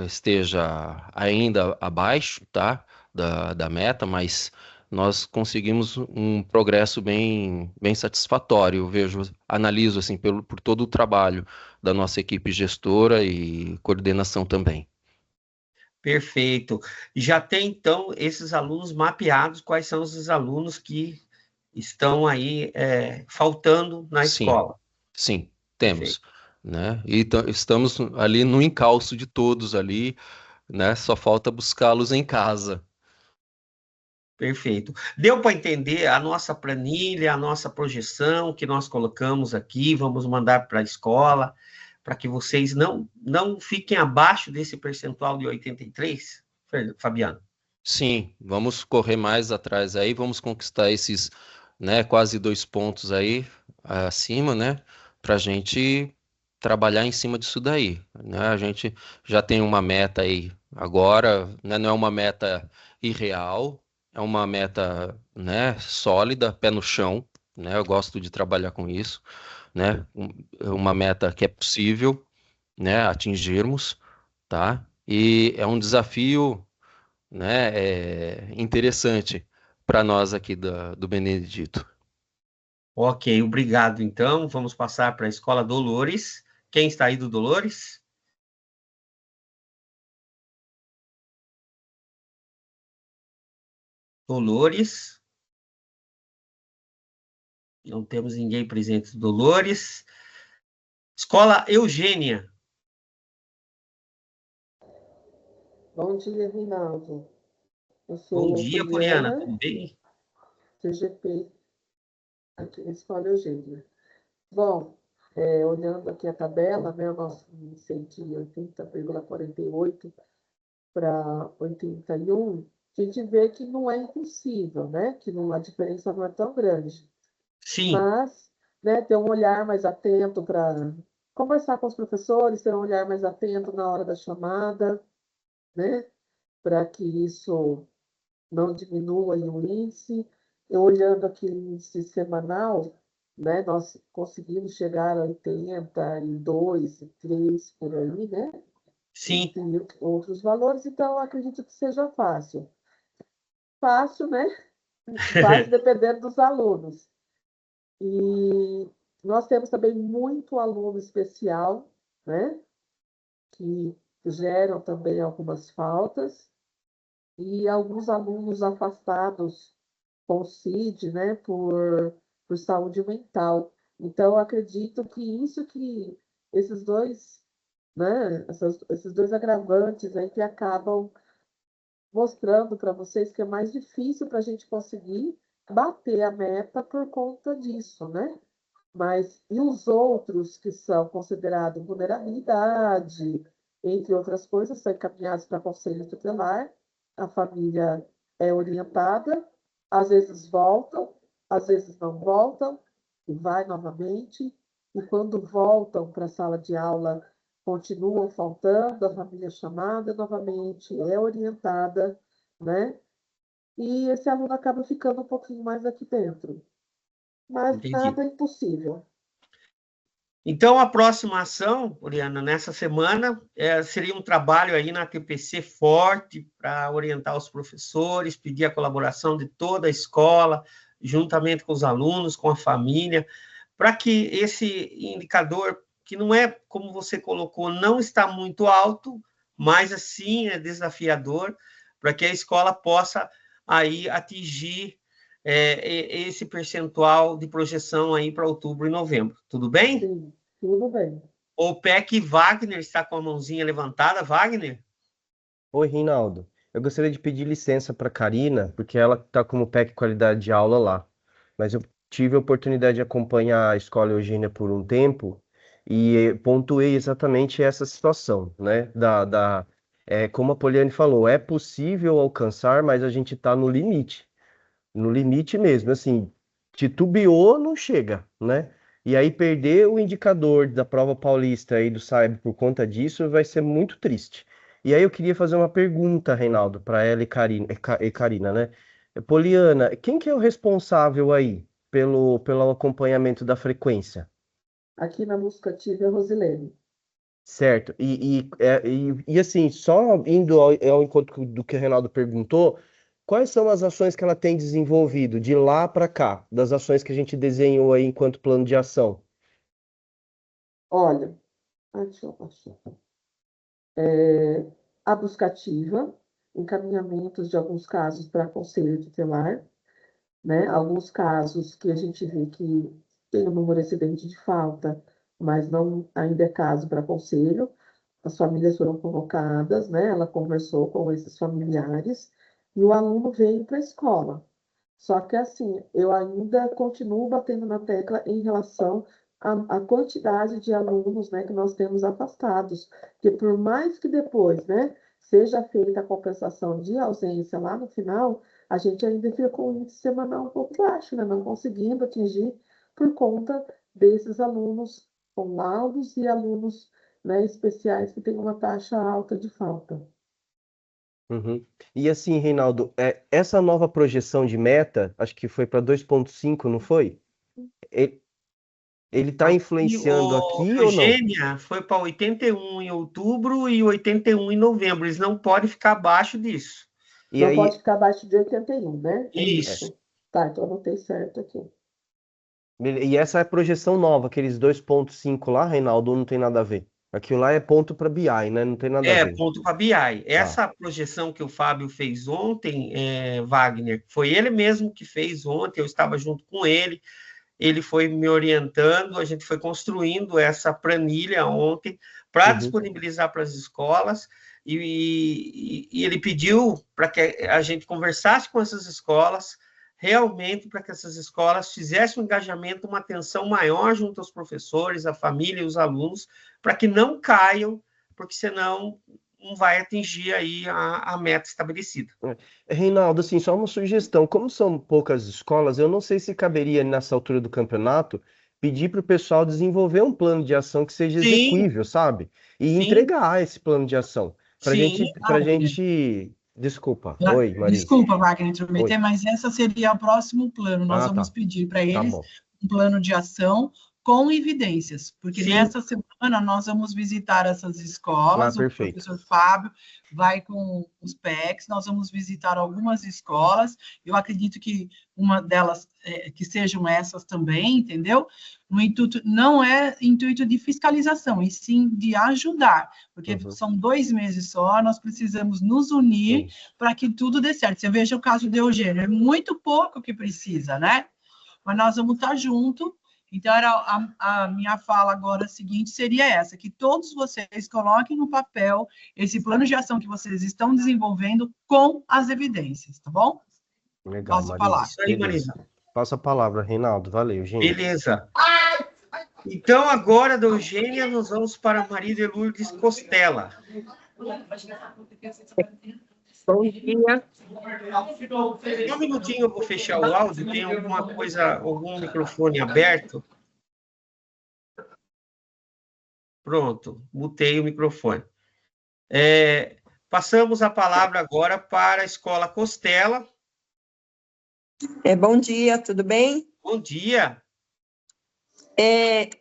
esteja ainda abaixo, tá, da meta, mas nós conseguimos um progresso bem satisfatório. Eu analiso assim por todo o trabalho da nossa equipe gestora e coordenação também. Perfeito. Já tem, então, esses alunos mapeados, quais são os alunos que estão aí faltando na escola? Sim, temos. Né? E estamos ali no encalço de todos ali, né? Só falta buscá-los em casa. Perfeito. Deu para entender a nossa planilha, a nossa projeção que nós colocamos aqui, vamos mandar para a escola, para que vocês não fiquem abaixo desse percentual de 83, Fabiano? Sim, vamos correr mais atrás aí, vamos conquistar esses, né, quase 2 pontos aí acima, né, para a gente trabalhar em cima disso daí, né? A gente já tem uma meta aí agora, né, não é uma meta irreal, é uma meta, né, sólida, pé no chão, né? Eu gosto de trabalhar com isso, né? Uma meta que é possível, né, atingirmos, tá? E é um desafio, né, interessante para nós aqui do Benedito. Ok, obrigado. Então, vamos passar para a Escola Dolores. Quem está aí do Dolores? Dolores. Não temos ninguém presente do Dolores. Escola Eugênia. Bom dia, Reinaldo. Eu Bom sou dia, Poliana. Tudo bem? CGP, aqui na Escola Eugênia. Bom, olhando aqui a tabela, né, o nosso índice de 80,48 para 81, a gente vê que não é impossível, né? Que a diferença não é tão grande. Sim. Mas, né, ter um olhar mais atento para conversar com os professores, ter um olhar mais atento na hora da chamada, né? Para que isso não diminua aí o índice. Eu olhando aqui o índice semanal, né, nós conseguimos chegar a 82, 3 por aí, né? Sim. E outros valores, então eu acredito que seja fácil. Fácil, né? Fácil dependendo dos alunos. E nós temos também muito aluno especial, né? Que geram também algumas faltas. E alguns alunos afastados com CID, né, por saúde mental. Então, eu acredito que esses dois, né, esses dois agravantes aí que acabam mostrando para vocês que é mais difícil para a gente conseguir bater a meta por conta disso, né? Mas e os outros que são considerados vulnerabilidade, entre outras coisas, são encaminhados para conselho tutelar, a família é orientada, às vezes voltam, às vezes não voltam, e vai novamente, e quando voltam para a sala de aula, continuam faltando, a família é chamada novamente, é orientada, né? E esse aluno acaba ficando um pouquinho mais aqui dentro. Mas Entendi. nada é impossível. Então, a próxima ação, Oriana, nessa semana, seria um trabalho aí na TPC forte para orientar os professores, pedir a colaboração de toda a escola, juntamente com os alunos, com a família, para que esse indicador, que não é, como você colocou, não está muito alto, mas assim é desafiador, para que a escola possa aí atingir esse percentual de projeção aí para outubro e novembro. Tudo bem? Sim, tudo bem. O PEC Wagner está com a mãozinha levantada. Wagner? Oi, Reinaldo. Eu gostaria de pedir licença para a Karina, porque ela está como PEC Qualidade de Aula lá. Mas eu tive a oportunidade de acompanhar a Escola Eugênia por um tempo E pontuei exatamente essa situação, né? Como a Poliane falou, é possível alcançar, mas a gente está no limite mesmo, assim, titubeou, não chega, né? E aí perder o indicador da prova paulista aí do SAIB por conta disso vai ser muito triste. E aí eu queria fazer uma pergunta, Reinaldo, para ela e Karina, né? Poliana, quem que é o responsável aí pelo acompanhamento da frequência? Aqui na Buscativa é Rosilene. Certo. E assim, só indo ao encontro do que o Reinaldo perguntou, quais são as ações que ela tem desenvolvido de lá para cá, das ações que a gente desenhou aí enquanto plano de ação? Olha, deixa eu achar. A Buscativa, encaminhamentos de alguns casos para conselho tutelar, né? Alguns casos que a gente vê que tem um número excedente de falta, mas não ainda é caso para conselho. As famílias foram convocadas, né? Ela conversou com esses familiares e o aluno veio para a escola. Só que, assim, eu ainda continuo batendo na tecla em relação à quantidade de alunos, né, que nós temos afastados. Porque por mais que depois, né, seja feita a compensação de ausência lá no final, a gente ainda fica com o índice semanal um pouco baixo, né, não conseguindo atingir por conta desses alunos com laudos e alunos, né, especiais que têm uma taxa alta de falta. Uhum. E assim, Reinaldo, essa nova projeção de meta, acho que foi para 2,5, não foi? Ele está influenciando aqui ou não? Eugênia foi para 81 em outubro e 81 em novembro. Eles não podem ficar abaixo disso. Não pode ficar abaixo de 81, né? Isso. Tá, então eu anotei certo aqui. E essa é a projeção nova, aqueles 2,5 lá, Reinaldo, não tem nada a ver. Aquilo lá é ponto para BI, né? Não tem nada a ver. Ponto para BI. Essa projeção que o Fábio fez ontem, Wagner, foi ele mesmo que fez ontem, eu estava junto com ele. Ele foi me orientando, a gente foi construindo essa planilha ontem para disponibilizar para as escolas, e ele pediu para que a gente conversasse com essas escolas, realmente para que essas escolas fizessem um engajamento, uma atenção maior junto aos professores, a família e os alunos, para que não caiam, porque senão não vai atingir aí a meta estabelecida. Reinaldo, assim, só uma sugestão. Como são poucas escolas, eu não sei se caberia, nessa altura do campeonato, pedir para o pessoal desenvolver um plano de ação que seja execuível, sabe? E entregar esse plano de ação. Para gente... Desculpa. Oi, Marisa. Desculpa, Wagner, intrometer, mas essa seria o próximo plano. Nós vamos pedir para eles um plano de ação com evidências, porque nessa semana nós vamos visitar essas escolas, o professor Fábio vai com os PECs, nós vamos visitar algumas escolas, eu acredito que uma delas, que sejam essas também, entendeu? No intuito, não é intuito de fiscalização, e sim de ajudar, porque são 2 meses só, nós precisamos nos unir para que tudo dê certo. Você veja o caso de Eugênio, é muito pouco que precisa, né? Mas nós vamos estar juntos. Então, a minha fala agora seguinte seria essa, que todos vocês coloquem no papel esse plano de ação que vocês estão desenvolvendo com as evidências, tá bom? Legal, Passo a palavra. Isso aí, Marisa. Passa a palavra, Reinaldo. Valeu, gente. Beleza. Então, agora, da Eugênia, nós vamos para Maria de Lourdes Costela. Bom dia. Um minutinho, eu vou fechar o áudio. Tem alguma coisa, algum microfone aberto? Pronto, mutei o microfone. Passamos a palavra agora para a Escola Costela. Bom dia, tudo bem? Bom dia.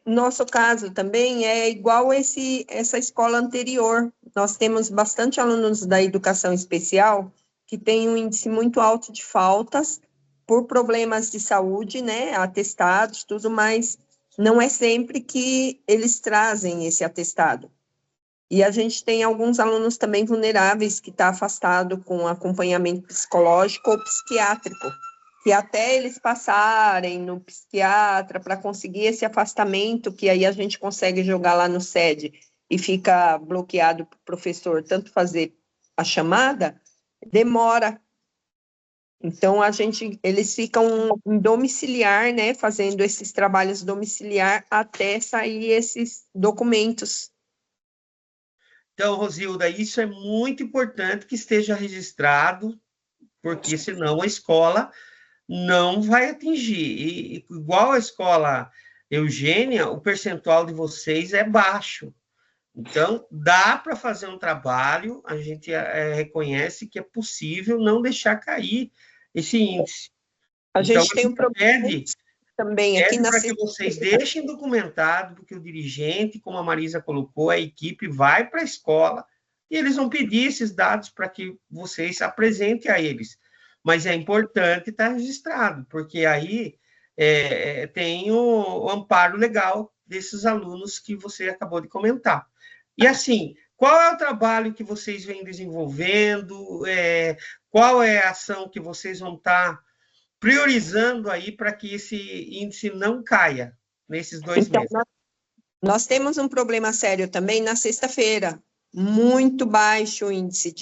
Nosso caso também é igual essa escola anterior. Nós temos bastante alunos da educação especial que têm um índice muito alto de faltas por problemas de saúde, né, atestados, tudo, mas não é sempre que eles trazem esse atestado. E a gente tem alguns alunos também vulneráveis que estão afastados com acompanhamento psicológico ou psiquiátrico, que até eles passarem no psiquiatra para conseguir esse afastamento, que aí a gente consegue jogar lá no SED e fica bloqueado para o professor tanto fazer a chamada, demora. Então, eles ficam em domiciliar, né, fazendo esses trabalhos domiciliar até sair esses documentos. Então, Rosilda, isso é muito importante que esteja registrado, porque senão a escola não vai atingir. E igual a escola Eugênia, o percentual de vocês é baixo. Então, dá para fazer um trabalho, a gente reconhece que é possível não deixar cair esse índice. A gente tem um problema também aqui para que vocês deixem documentado, porque o dirigente, como a Marisa colocou, a equipe vai para a escola e eles vão pedir esses dados para que vocês apresentem a eles. Mas é importante estar registrado, porque aí tem o amparo legal desses alunos que você acabou de comentar. E assim, qual é o trabalho que vocês vêm desenvolvendo? Qual é a ação que vocês vão estar priorizando aí para que esse índice não caia nesses 2 meses? Nós temos um problema sério também na sexta-feira. Muito baixo o índice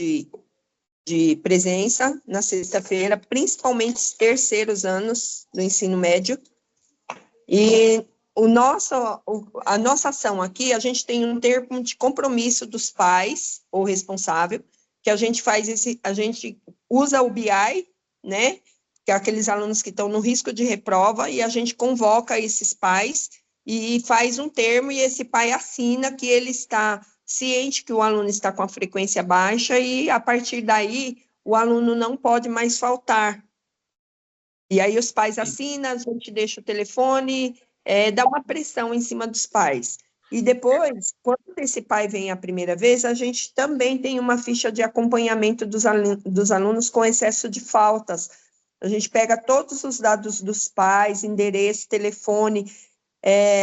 de presença na sexta-feira, principalmente os terceiros anos do ensino médio. E a nossa ação aqui, a gente tem um termo de compromisso dos pais, ou responsável, que a gente usa o BI, né, que é aqueles alunos que estão no risco de reprova, e a gente convoca esses pais e faz um termo, e esse pai assina que ele está ciente que o aluno está com a frequência baixa, e a partir daí o aluno não pode mais faltar. E aí os pais assinam, a gente deixa o telefone, dá uma pressão em cima dos pais. E depois, quando esse pai vem a primeira vez, a gente também tem uma ficha de acompanhamento dos alunos com excesso de faltas. A gente pega todos os dados dos pais, endereço, telefone,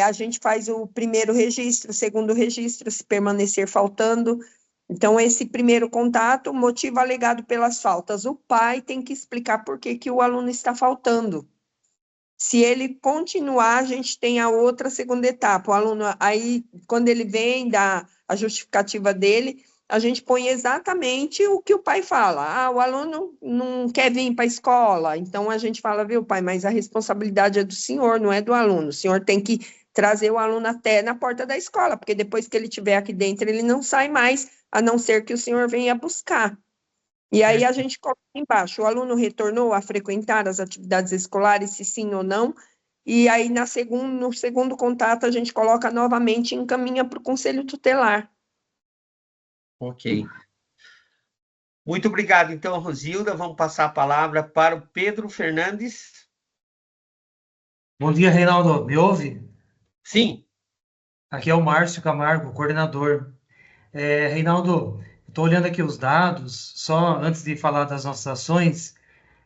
a gente faz o primeiro registro, o segundo registro, se permanecer faltando. Então, esse primeiro contato, motivo alegado pelas faltas. O pai tem que explicar por que o aluno está faltando. Se ele continuar, a gente tem a outra segunda etapa. O aluno, aí, quando ele vem, dá a justificativa dele, a gente põe exatamente o que o pai fala. O aluno não quer vir para a escola. Então, a gente fala, viu, pai, mas a responsabilidade é do senhor, não é do aluno. O senhor tem que trazer o aluno até na porta da escola, porque depois que ele estiver aqui dentro, ele não sai mais, a não ser que o senhor venha buscar. E aí a gente coloca embaixo, o aluno retornou a frequentar as atividades escolares, se sim ou não, e aí no segundo contato a gente coloca novamente e encaminha para o conselho tutelar. Ok. Muito obrigado, então, Rosilda. Vamos passar a palavra para o Pedro Fernandes. Bom dia, Reinaldo. Me ouve? Sim. Aqui é o Márcio Camargo, coordenador. Reinaldo, estou olhando aqui os dados, só antes de falar das nossas ações,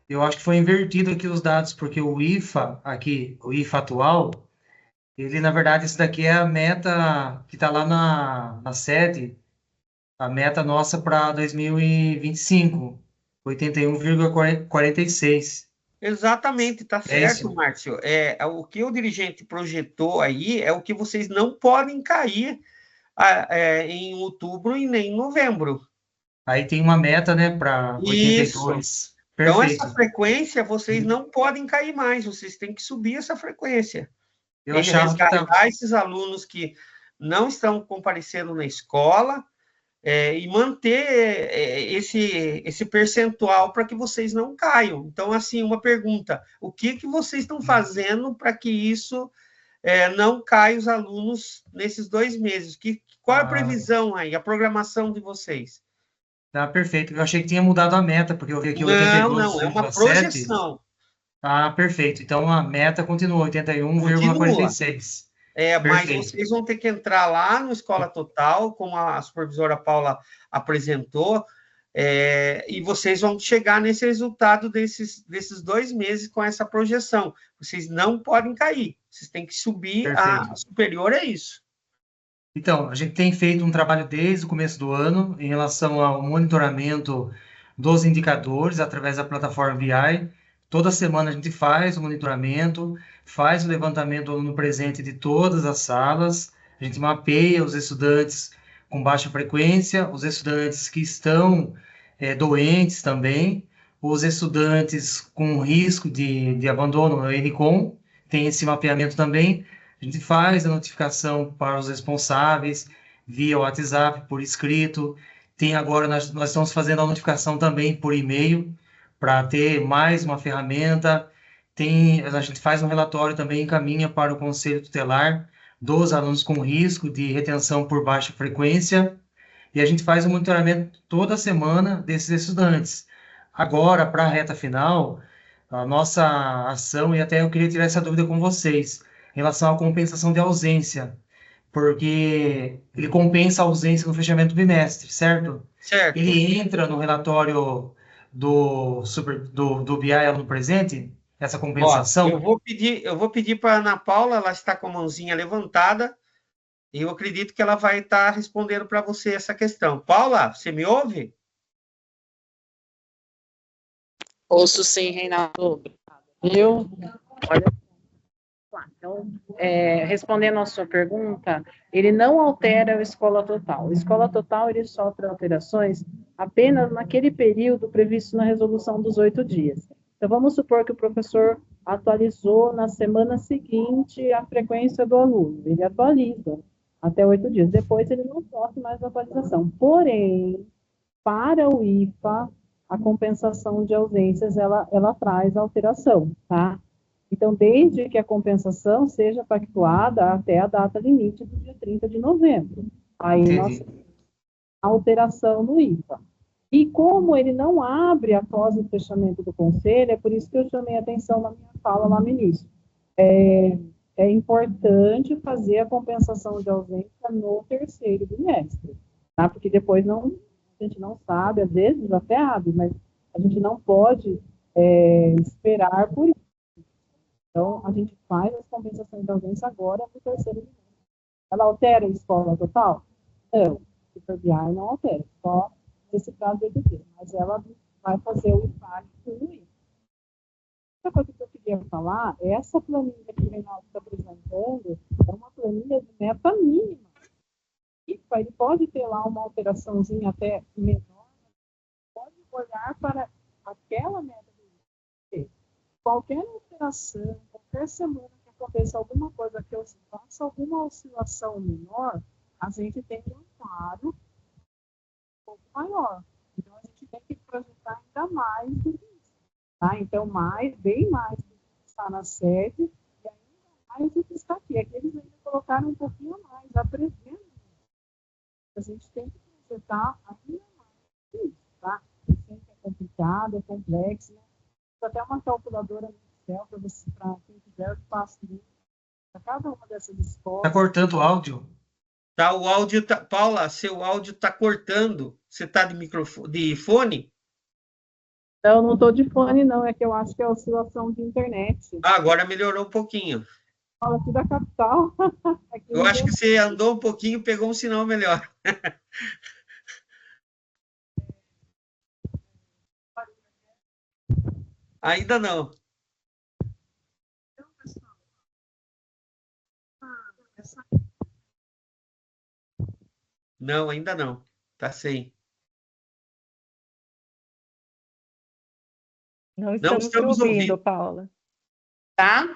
eu acho que foi invertido aqui os dados, porque o IFA atual, ele, na verdade, esse daqui é a meta que está lá na sede, a meta nossa para 2025, 81,46. Exatamente, está certo, Márcio. O que o dirigente projetou aí é o que vocês não podem cair em outubro e nem em novembro. Aí tem uma meta, né, para 82. Isso. Então, essa frequência, vocês não podem cair mais, vocês têm que subir essa frequência. Eu achava que esses alunos que não estão comparecendo na escola e manter esse percentual para que vocês não caiam. Então, assim, uma pergunta, o que vocês estão fazendo para que isso não caia os alunos nesses 2 meses? Qual é a previsão aí, a programação de vocês? Tá, perfeito. Eu achei que tinha mudado a meta, porque eu vi aqui 82,7. Não, é uma projeção. Ah, perfeito. Então, a meta continua, 81,46. Mas vocês vão ter que entrar lá no Escola Total, como a supervisora Paula apresentou, e vocês vão chegar nesse resultado desses 2 meses com essa projeção. Vocês não podem cair, vocês têm que subir, a superior é isso. Então, a gente tem feito um trabalho desde o começo do ano em relação ao monitoramento dos indicadores através da plataforma BI. Toda semana a gente faz o monitoramento, faz o levantamento do aluno presente de todas as salas, a gente mapeia os estudantes com baixa frequência, os estudantes que estão doentes também, os estudantes com risco de abandono no ENICOM, tem esse mapeamento também. A gente faz a notificação para os responsáveis via WhatsApp, por escrito. Tem agora, nós estamos fazendo a notificação também por e-mail, para ter mais uma ferramenta. A gente faz um relatório também, encaminha para o Conselho Tutelar dos alunos com risco de retenção por baixa frequência, e a gente faz um monitoramento toda semana desses estudantes. Agora, para a reta final, a nossa ação, e até eu queria tirar essa dúvida com vocês, em relação à compensação de ausência, porque ele compensa a ausência no fechamento do bimestre, certo? Certo. Ele entra no relatório do BI Aluno Presente, essa compensação? Ó, eu vou pedir para a Ana Paula, ela está com a mãozinha levantada, e eu acredito que ela vai estar respondendo para você essa questão. Paula, você me ouve? Ouço sim, Reinaldo. Eu, olha, então, respondendo à sua pergunta, ele não altera o escola total. O escola total, ele sofre alterações apenas naquele período previsto na resolução dos 8 dias. Então, vamos supor que o professor atualizou na semana seguinte a frequência do aluno. Ele atualiza até 8 dias. Depois, ele não sofre mais atualização. Porém, para o IFA, a compensação de ausências, ela traz alteração, tá? Então, desde que a compensação seja pactuada até a data limite do dia 30 de novembro. Aí, nós temos alteração no IFA. E como ele não abre após o fechamento do conselho, é por isso que eu chamei a atenção na minha fala lá no início. É importante fazer a compensação de ausência no terceiro bimestre, tá? Porque depois a gente não sabe, às vezes até abre, mas a gente não pode esperar por isso. Então, a gente faz as compensações de ausência agora no terceiro bimestre. Ela altera a escola total? Não, o SuperBI não altera, só nesse prazo de 8 dias, mas ela vai fazer o impacto no IFA. Outra coisa que eu queria falar, essa planilha que o Reinaldo está apresentando é uma planilha de meta mínima. IFA, ele pode ter lá uma alteraçãozinha até menor, pode olhar para aquela meta do IFA. Qualquer alteração, qualquer semana que aconteça alguma coisa que eu faça alguma oscilação menor, a gente tem um amparo pouco maior. Então, a gente tem que projetar ainda mais do que isso. Tá? Então, bem mais do que está na sede e ainda mais do que está aqui. Aqui eles ainda colocaram um pouquinho a mais, a prevendo. A gente tem que projetar ainda mais do que isso. Tá? Eu sei que é complicado, é complexo. Né? Tem até uma calculadora no Excel para quem quiser, eu passo para cada uma dessas escolas. Está cortando o áudio? Tá, o áudio tá, Paula, seu áudio está cortando. Você está de fone? Não, não estou de fone, não. É que eu acho que é oscilação de internet. Ah, agora melhorou um pouquinho. Fala aqui da capital. Eu acho que você andou um pouquinho e pegou um sinal melhor. Ainda não. Não, ainda não. Tá sem. Não estamos ouvindo, Paula. Tá?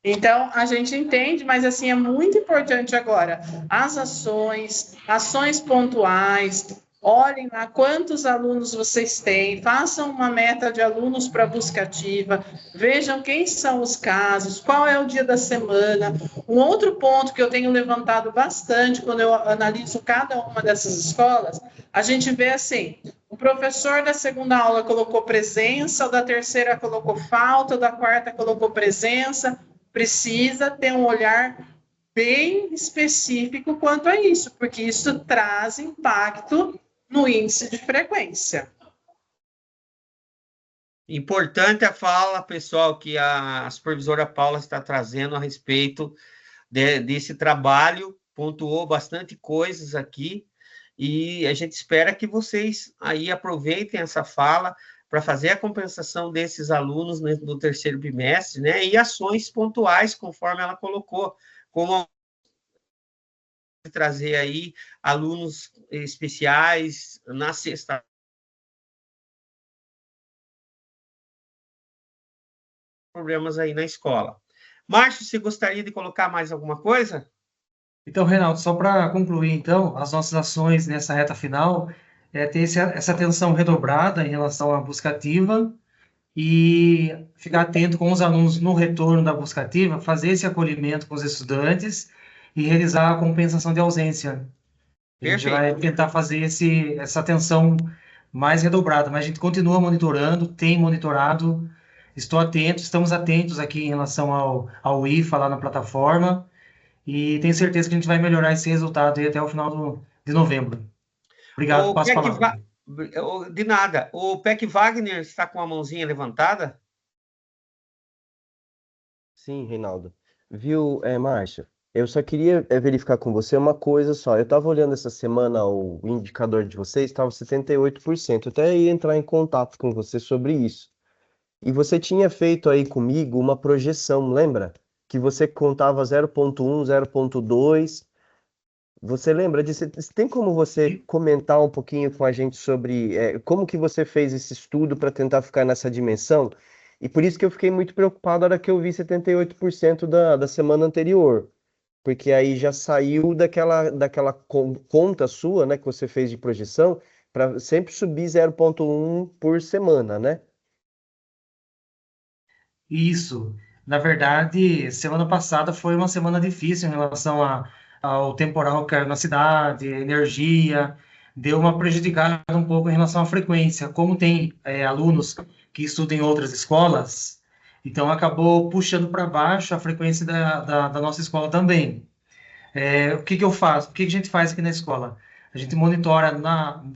Então, a gente entende, mas assim, é muito importante agora. As ações pontuais, olhem lá quantos alunos vocês têm, façam uma meta de alunos para busca ativa, vejam quem são os casos, qual é o dia da semana. Um outro ponto que eu tenho levantado bastante quando eu analiso cada uma dessas escolas, a gente vê assim, o professor da segunda aula colocou presença, o da terceira colocou falta, o da quarta colocou presença. Precisa ter um olhar bem específico quanto a isso, porque isso traz impacto no índice de frequência. Importante a fala, pessoal, que a supervisora Paula está trazendo a respeito desse trabalho, pontuou bastante coisas aqui, e a gente espera que vocês aí aproveitem essa fala para fazer a compensação desses alunos no terceiro bimestre, né? E ações pontuais, conforme ela colocou, como trazer aí alunos especiais na sexta problemas aí na escola. Márcio, você gostaria de colocar mais alguma coisa? Então, Reinaldo, só para concluir, então, as nossas ações nessa reta final é ter essa atenção redobrada em relação à busca ativa e ficar atento com os alunos no retorno da busca ativa, fazer esse acolhimento com os estudantes e realizar a compensação de ausência. A gente vai tentar fazer essa atenção mais redobrada, mas a gente continua monitorando, tem monitorado, estamos atentos aqui em relação ao IFA lá na plataforma, e tenho certeza que a gente vai melhorar esse resultado aí até o final de novembro. Obrigado, passo a palavra. De nada. O PEC Wagner está com a mãozinha levantada? Sim, Reinaldo. Viu, Márcio? Eu só queria verificar com você uma coisa só. Eu estava olhando essa semana o indicador de vocês, estava 78%. Eu até ia entrar em contato com você sobre isso. E você tinha feito aí comigo uma projeção, lembra? Que você contava 0,1, 0,2. Você lembra disso? Tem como você comentar um pouquinho com a gente sobre como que você fez esse estudo para tentar ficar nessa dimensão? E por isso que eu fiquei muito preocupado na hora que eu vi 78% da semana anterior. Porque aí já saiu daquela conta sua, né, que você fez de projeção, para sempre subir 0,1 por semana, né? Isso. Na verdade, semana passada foi uma semana difícil em relação ao temporal que caiu na cidade, energia, deu uma prejudicada um pouco em relação à frequência. Como tem alunos que estudam em outras escolas, então acabou puxando para baixo a frequência da nossa escola também. O que eu faço? O que a gente faz aqui na escola? A gente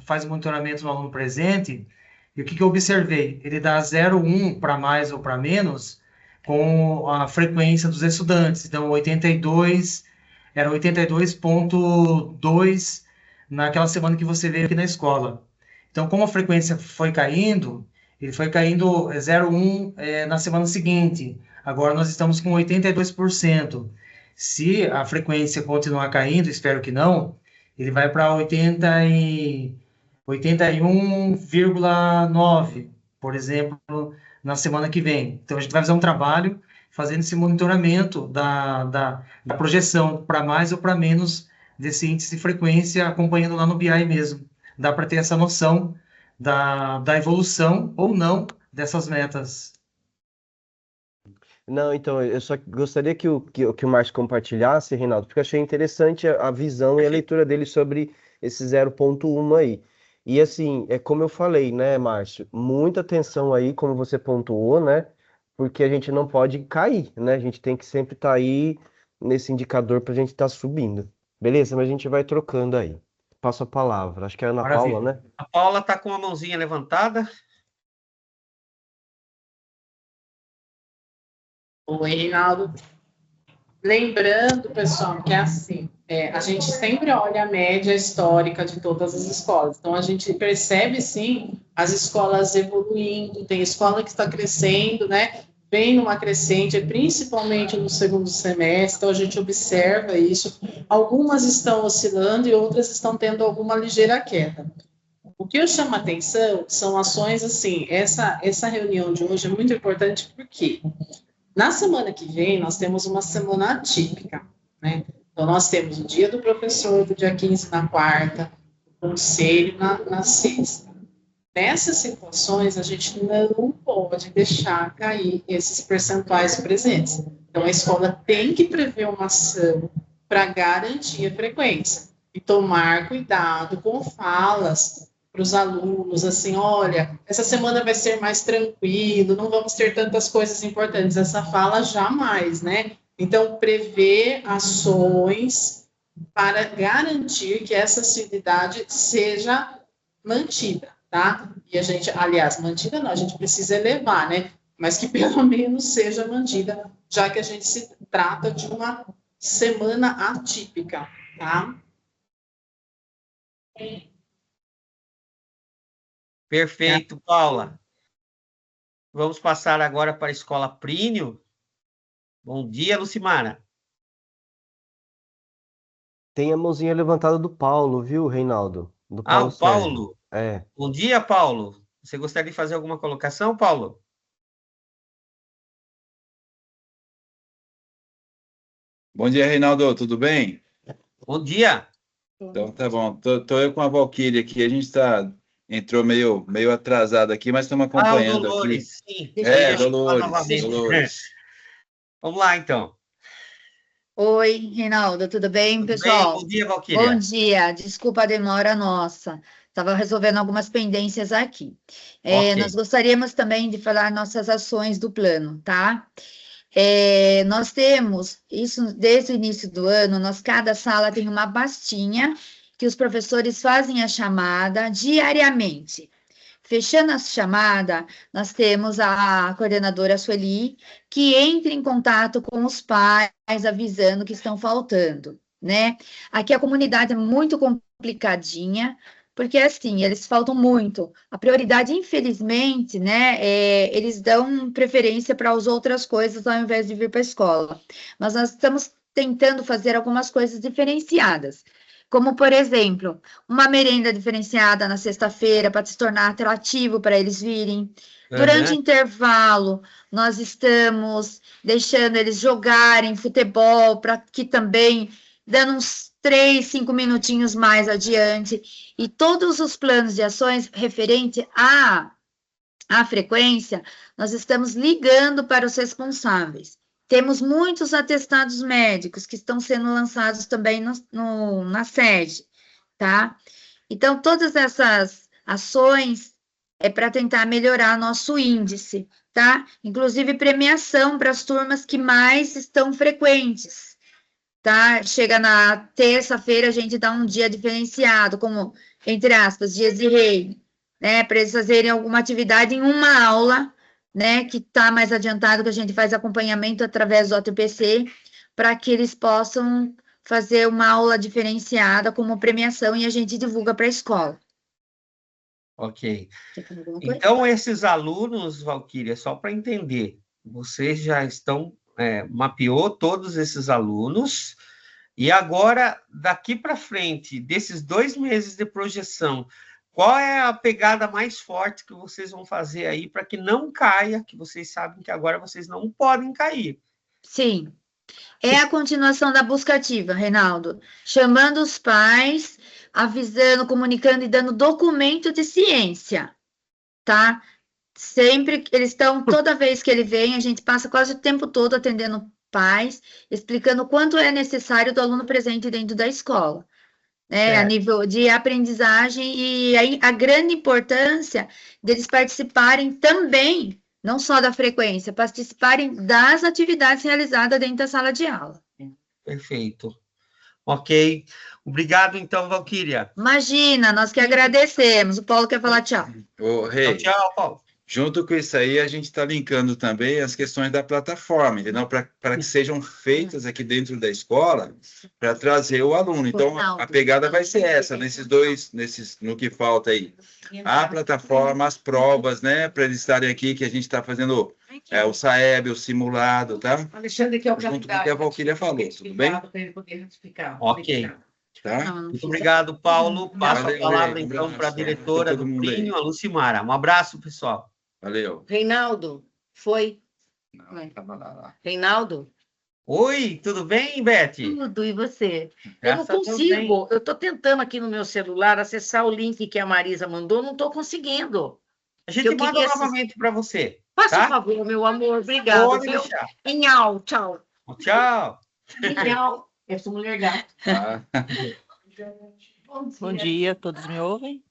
faz monitoramento no aluno presente, e o que eu observei? Ele dá 0,1 para mais ou para menos com a frequência dos estudantes. Então, 82, era 82,2 naquela semana que você veio aqui na escola. Então, como a frequência foi caindo, ele foi caindo 0,1 na semana seguinte. Agora nós estamos com 82%. Se a frequência continuar caindo, espero que não, ele vai para 81,9, por exemplo, na semana que vem. Então, a gente vai fazer um trabalho fazendo esse monitoramento da projeção para mais ou para menos desse índice de frequência, acompanhando lá no BI mesmo. Dá para ter essa noção da evolução ou não dessas metas. Não, então, eu só gostaria que o Márcio compartilhasse, Reinaldo, porque eu achei interessante a visão e a leitura dele sobre esse 0,1 aí. E assim, como eu falei, né, Márcio, muita atenção aí, como você pontuou, né, porque a gente não pode cair, né, a gente tem que sempre estar aí nesse indicador para a gente estar subindo. Beleza? Mas a gente vai trocando aí. Passo a palavra. Acho que é a Ana Paula, né? A Paula está com a mãozinha levantada. Oi, Reinaldo. Lembrando, pessoal, que é assim, a gente sempre olha a média histórica de todas as escolas. Então, a gente percebe, sim, as escolas evoluindo, tem escola que está crescendo, né? Vem numa crescente, principalmente no segundo semestre, então a gente observa isso. Algumas estão oscilando e outras estão tendo alguma ligeira queda. O que eu chamo a atenção são ações assim, essa reunião de hoje é muito importante porque na semana que vem nós temos uma semana atípica, né? Então nós temos o dia do professor do dia 15 na quarta, o conselho na sexta. Nessas situações, a gente não pode deixar cair esses percentuais presentes. Então, a escola tem que prever uma ação para garantir a frequência e tomar cuidado com falas para os alunos, assim, olha, essa semana vai ser mais tranquilo, não vamos ter tantas coisas importantes. Essa fala jamais, né? Então, prever ações para garantir que essa assiduidade seja mantida. Tá? E a gente, aliás, mantida não, a gente precisa elevar, né? Mas que pelo menos seja mantida, já que a gente se trata de uma semana atípica, tá? Perfeito, Paula. Vamos passar agora para a Escola Prínio. Bom dia, Lucimara. Tem a mãozinha levantada do Paulo, viu, Reinaldo? Do Paulo o Paulo. É. Bom dia, Paulo. Você gostaria de fazer alguma colocação, Paulo? Bom dia, Reinaldo, tudo bem? Bom dia. Então tá bom. Tô eu com a Valquíria aqui, a gente entrou meio atrasado aqui, mas estamos O acompanhando Dolores, aqui. sim. Dolores, Novamente. Dolores. Vamos lá, então. Oi, Reinaldo, tudo bem, Tudo pessoal? bem? Bom dia, Valquíria. Bom dia, desculpa a demora nossa. Estava resolvendo algumas pendências aqui. Ok. Nós gostaríamos também de falar nossas ações do plano, tá? Nós temos isso desde o início do ano, cada sala tem uma pastinha que os professores fazem a chamada diariamente. Fechando a chamada, nós temos a coordenadora Sueli, que entra em contato com os pais, avisando que estão faltando, né? Aqui a comunidade é muito complicadinha, porque assim, eles faltam muito. A prioridade, infelizmente, né, eles dão preferência para as outras coisas ao invés de vir para a escola. Mas nós estamos tentando fazer algumas coisas diferenciadas. Como, por exemplo, uma merenda diferenciada na sexta-feira para se tornar atrativo para eles virem. Durante o intervalo, nós estamos deixando eles jogarem futebol, para que também, dando uns 3, 5 minutinhos mais adiante. E todos os planos de ações referente à frequência, nós estamos ligando para os responsáveis. Temos muitos atestados médicos que estão sendo lançados também na sede, tá? Então, todas essas ações é para tentar melhorar nosso índice, tá? Inclusive premiação para as turmas que mais estão frequentes, tá? Chega na terça-feira, a gente dá um dia diferenciado, como, entre aspas, dias de reino, né? Para eles fazerem alguma atividade em uma aula, né, que está mais adiantado, que a gente faz acompanhamento através do OTPC, para que eles possam fazer uma aula diferenciada como premiação e a gente divulga para a escola. Ok. Então, esses alunos, Valquíria, só para entender, vocês já estão, mapeou todos esses alunos, e agora, daqui para frente, desses 2 meses de projeção, qual é a pegada mais forte que vocês vão fazer aí para que não caia, que vocês sabem que agora vocês não podem cair? Sim, é a continuação da busca ativa, Reinaldo, chamando os pais, avisando, comunicando e dando documento de ciência, tá? Sempre, eles estão, toda vez que ele vem, a gente passa quase o tempo todo atendendo pais, explicando o quanto é necessário do aluno presente dentro da escola. A nível de aprendizagem e a grande importância deles participarem também, não só da frequência, participarem das atividades realizadas dentro da sala de aula. Perfeito. Ok. Obrigado, então, Valquíria. Imagina, nós que agradecemos. O Paulo quer falar tchau. Ô, Rei, tchau, Paulo. Junto com isso aí, a gente está linkando também as questões da plataforma, entendeu? Para que sejam feitas aqui dentro da escola, para trazer o aluno. Então, a pegada vai ser essa, no que falta aí. A plataforma, as provas, né? Para eles estarem aqui, que a gente está fazendo o SAEB, o simulado, tá? Alexandre, que é o junto com o que a Valquíria falou, tudo bem? Para ele poder ratificar. Ok. Tá? Muito obrigado, Paulo. Passo a palavra, então, para a diretora do Plínio, a Lucimara. Um abraço, pessoal. Valeu. Reinaldo, foi? Reinaldo? Oi, tudo bem, Beth? Tudo, e você? Graças eu não consigo, eu estou tentando aqui no meu celular acessar o link que a Marisa mandou, não estou conseguindo. A gente manda novamente para você. Faça um favor, meu amor, obrigado. Pode deixar. Tchau. Tchau. Tchau. Eu sou mulher gata. Bom dia, todos me ouvem?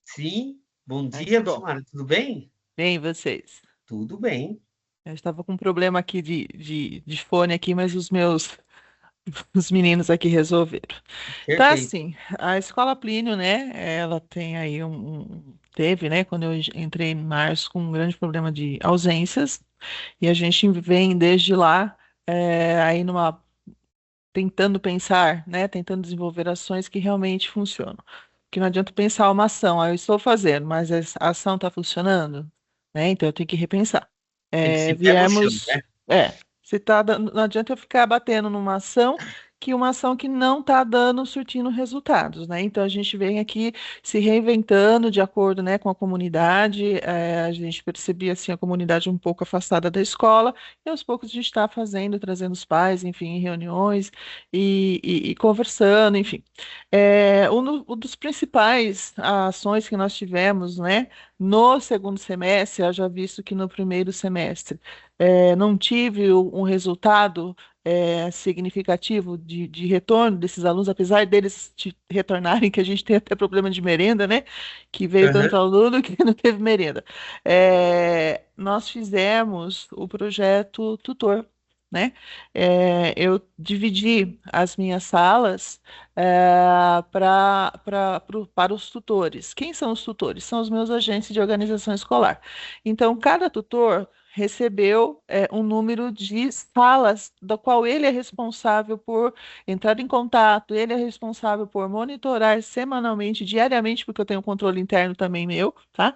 Sim, bom dia, Lucimara, tudo bem? Bem, e vocês? Tudo bem. Eu estava com um problema aqui de fone aqui, mas os meninos aqui resolveram. Perfeito. Tá assim, a Escola Plínio, né, ela tem aí teve, né, quando eu entrei em março, com um grande problema de ausências, e a gente vem desde lá, aí tentando pensar, né, tentando desenvolver ações que realmente funcionam. Porque não adianta pensar uma ação, eu estou fazendo, mas a ação está funcionando? Né? Então eu tenho que repensar. Tem que se pé no chão, né? Se tá dando, não adianta eu ficar batendo numa ação que uma ação que não está dando, surtindo resultados, né? Então a gente vem aqui se reinventando de acordo, né, com a comunidade. A gente percebia assim a comunidade um pouco afastada da escola, e aos poucos a gente está fazendo, trazendo os pais, enfim, em reuniões e conversando, enfim. Um dos principais ações que nós tivemos, né, no segundo semestre, haja visto que no primeiro semestre não tive um resultado significativo de retorno desses alunos, apesar deles retornarem, que a gente tem até problema de merenda, né? Que veio tanto aluno que não teve merenda. Nós fizemos o projeto Tutor, né? Eu dividi as minhas salas para os tutores. Quem são os tutores? São os meus agentes de organização escolar. Então, cada tutor recebeu um número de salas da qual ele é responsável por entrar em contato, ele é responsável por monitorar semanalmente, diariamente, porque eu tenho um controle interno também meu, tá?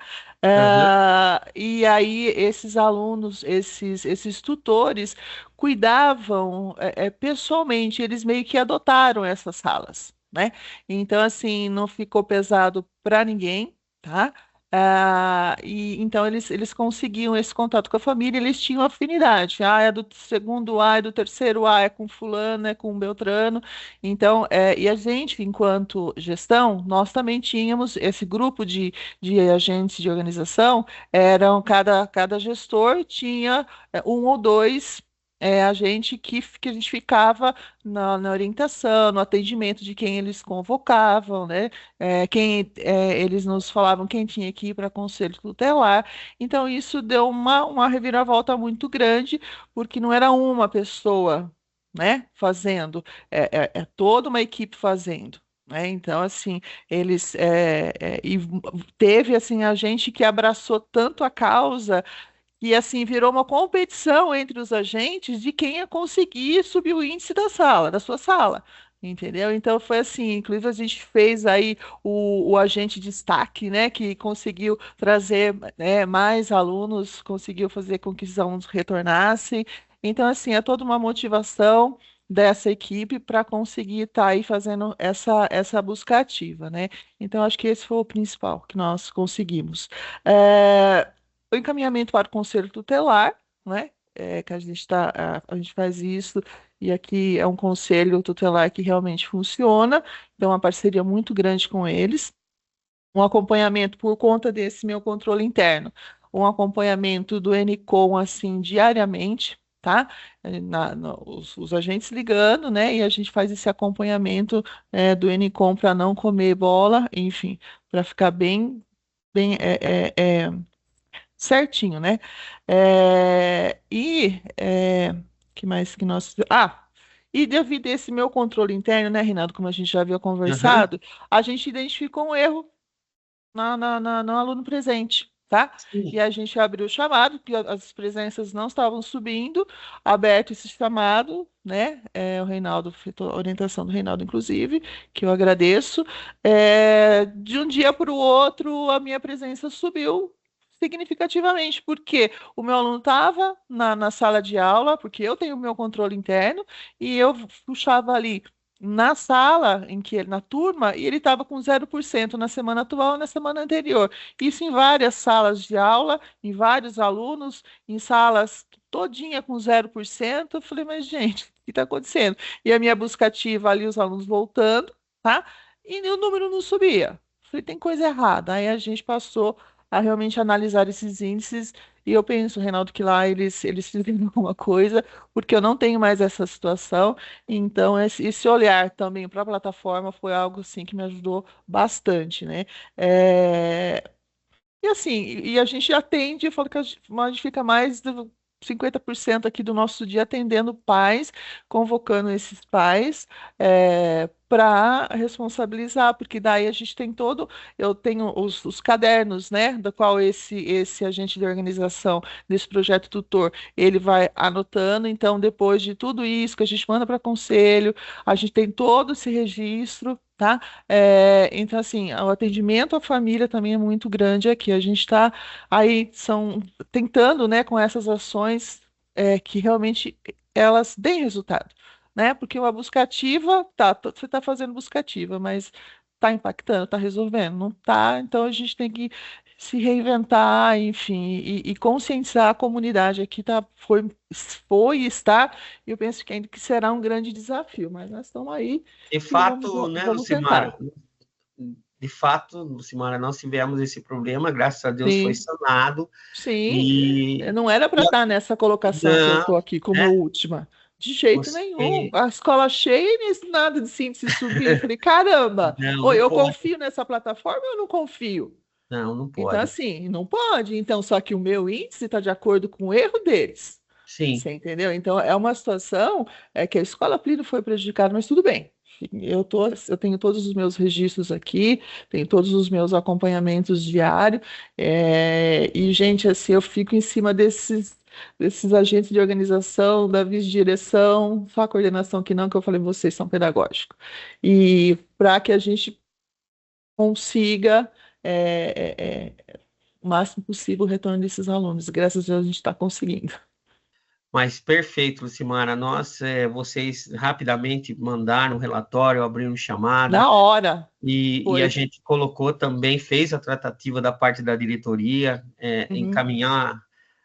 E aí esses alunos, esses tutores cuidavam pessoalmente, eles meio que adotaram essas salas, né? Então, assim, não ficou pesado para ninguém, tá? E então eles conseguiam esse contato com a família, eles tinham afinidade. É do segundo A, é do terceiro A, é com fulano, é com Beltrano. Então, e a gente, enquanto gestão, nós também tínhamos esse grupo de agentes de organização, cada gestor tinha um ou dois a gente que a gente ficava na orientação, no atendimento de quem eles convocavam, né? Eles nos falavam quem tinha que ir para conselho tutelar. Então, isso deu uma reviravolta muito grande, porque não era uma pessoa, né, fazendo, é toda uma equipe fazendo. Né? Então, assim, e teve assim a gente que abraçou tanto a causa e assim virou uma competição entre os agentes de quem ia conseguir subir o índice da sala, da sua sala. Entendeu? Então foi assim, inclusive a gente fez aí o agente destaque, né, que conseguiu trazer mais alunos, conseguiu fazer com que os alunos retornassem. Então, assim, é toda uma motivação dessa equipe para conseguir estar aí fazendo essa busca ativa, né? Então, acho que esse foi o principal que nós conseguimos. O encaminhamento para o conselho tutelar, né? Que a gente faz isso, e aqui é um conselho tutelar que realmente funciona, então uma parceria muito grande com eles, um acompanhamento por conta desse meu controle interno, um acompanhamento do NCOM, assim, diariamente, tá? Os agentes ligando, né? E a gente faz esse acompanhamento do NCOM para não comer bola, enfim, para ficar bem certinho, né? Que mais que nós... e devido a esse meu controle interno, né, Renato, como a gente já havia conversado, a gente identificou um erro no aluno presente, tá? E a gente abriu o chamado, que as presenças não estavam subindo, aberto esse chamado, né? O Reinaldo, a orientação do Reinaldo, inclusive, que eu agradeço. De um dia para o outro, a minha presença subiu significativamente, porque o meu aluno estava na sala de aula, porque eu tenho o meu controle interno, e eu puxava ali na sala, na turma, e ele estava com 0% na semana atual e na semana anterior. Isso em várias salas de aula, em vários alunos, em salas todinha com 0%. Eu falei, mas gente, o que está acontecendo? E a minha busca ativa ali, os alunos voltando, tá? E o número não subia. Eu falei, tem coisa errada. Aí a gente passou a realmente analisar esses índices, e eu penso, Reinaldo, que lá eles fizeram alguma coisa, porque eu não tenho mais essa situação. Então esse olhar também para a plataforma foi algo assim que me ajudou bastante, né? E assim, a gente atende, eu falo que a gente fica mais de 50% aqui do nosso dia atendendo pais, convocando esses pais para responsabilizar, porque daí a gente tem eu tenho os cadernos, né, da qual esse agente de organização desse projeto tutor, ele vai anotando. Então, depois de tudo isso que a gente manda para conselho, a gente tem todo esse registro, tá? Então, assim, o atendimento à família também é muito grande aqui. A gente está aí tentando, né, com essas ações que realmente elas deem resultado. né? Porque uma buscativa, você está fazendo buscativa, mas está impactando, está resolvendo? Não está, então a gente tem que se reinventar, enfim, e conscientizar a comunidade aqui foi e está, e eu penso que ainda que será um grande desafio, mas nós estamos aí De e fato, né, vamos tentar. Lucimara? De fato, Lucimara, nós tivemos esse problema, graças a Deus foi Sim. sanado. Sim, não era para estar nessa colocação que eu estou aqui como última. De jeito nenhum. A escola cheia e nada de síntese subir. Eu falei, caramba, Não eu pode. confio nessa plataforma ou eu não confio? Não Então, pode. assim, não pode. Então, só que o meu índice está de acordo com o erro deles. Sim. Você entendeu? Então, é uma situação que a escola Plínio foi prejudicada, mas tudo bem. Eu tenho todos os meus registros aqui, tenho todos os meus acompanhamentos diários, e, gente, assim, eu fico em cima desses agentes de organização, da vice-direção, só a coordenação que não, que eu falei, vocês são pedagógicos. E para que a gente consiga o máximo possível o retorno desses alunos. Graças a Deus a gente está conseguindo. Mas perfeito, Lucimara. Vocês rapidamente mandaram um relatório, abriram chamada. Na hora. E a gente colocou também, fez a tratativa da parte da diretoria, encaminhar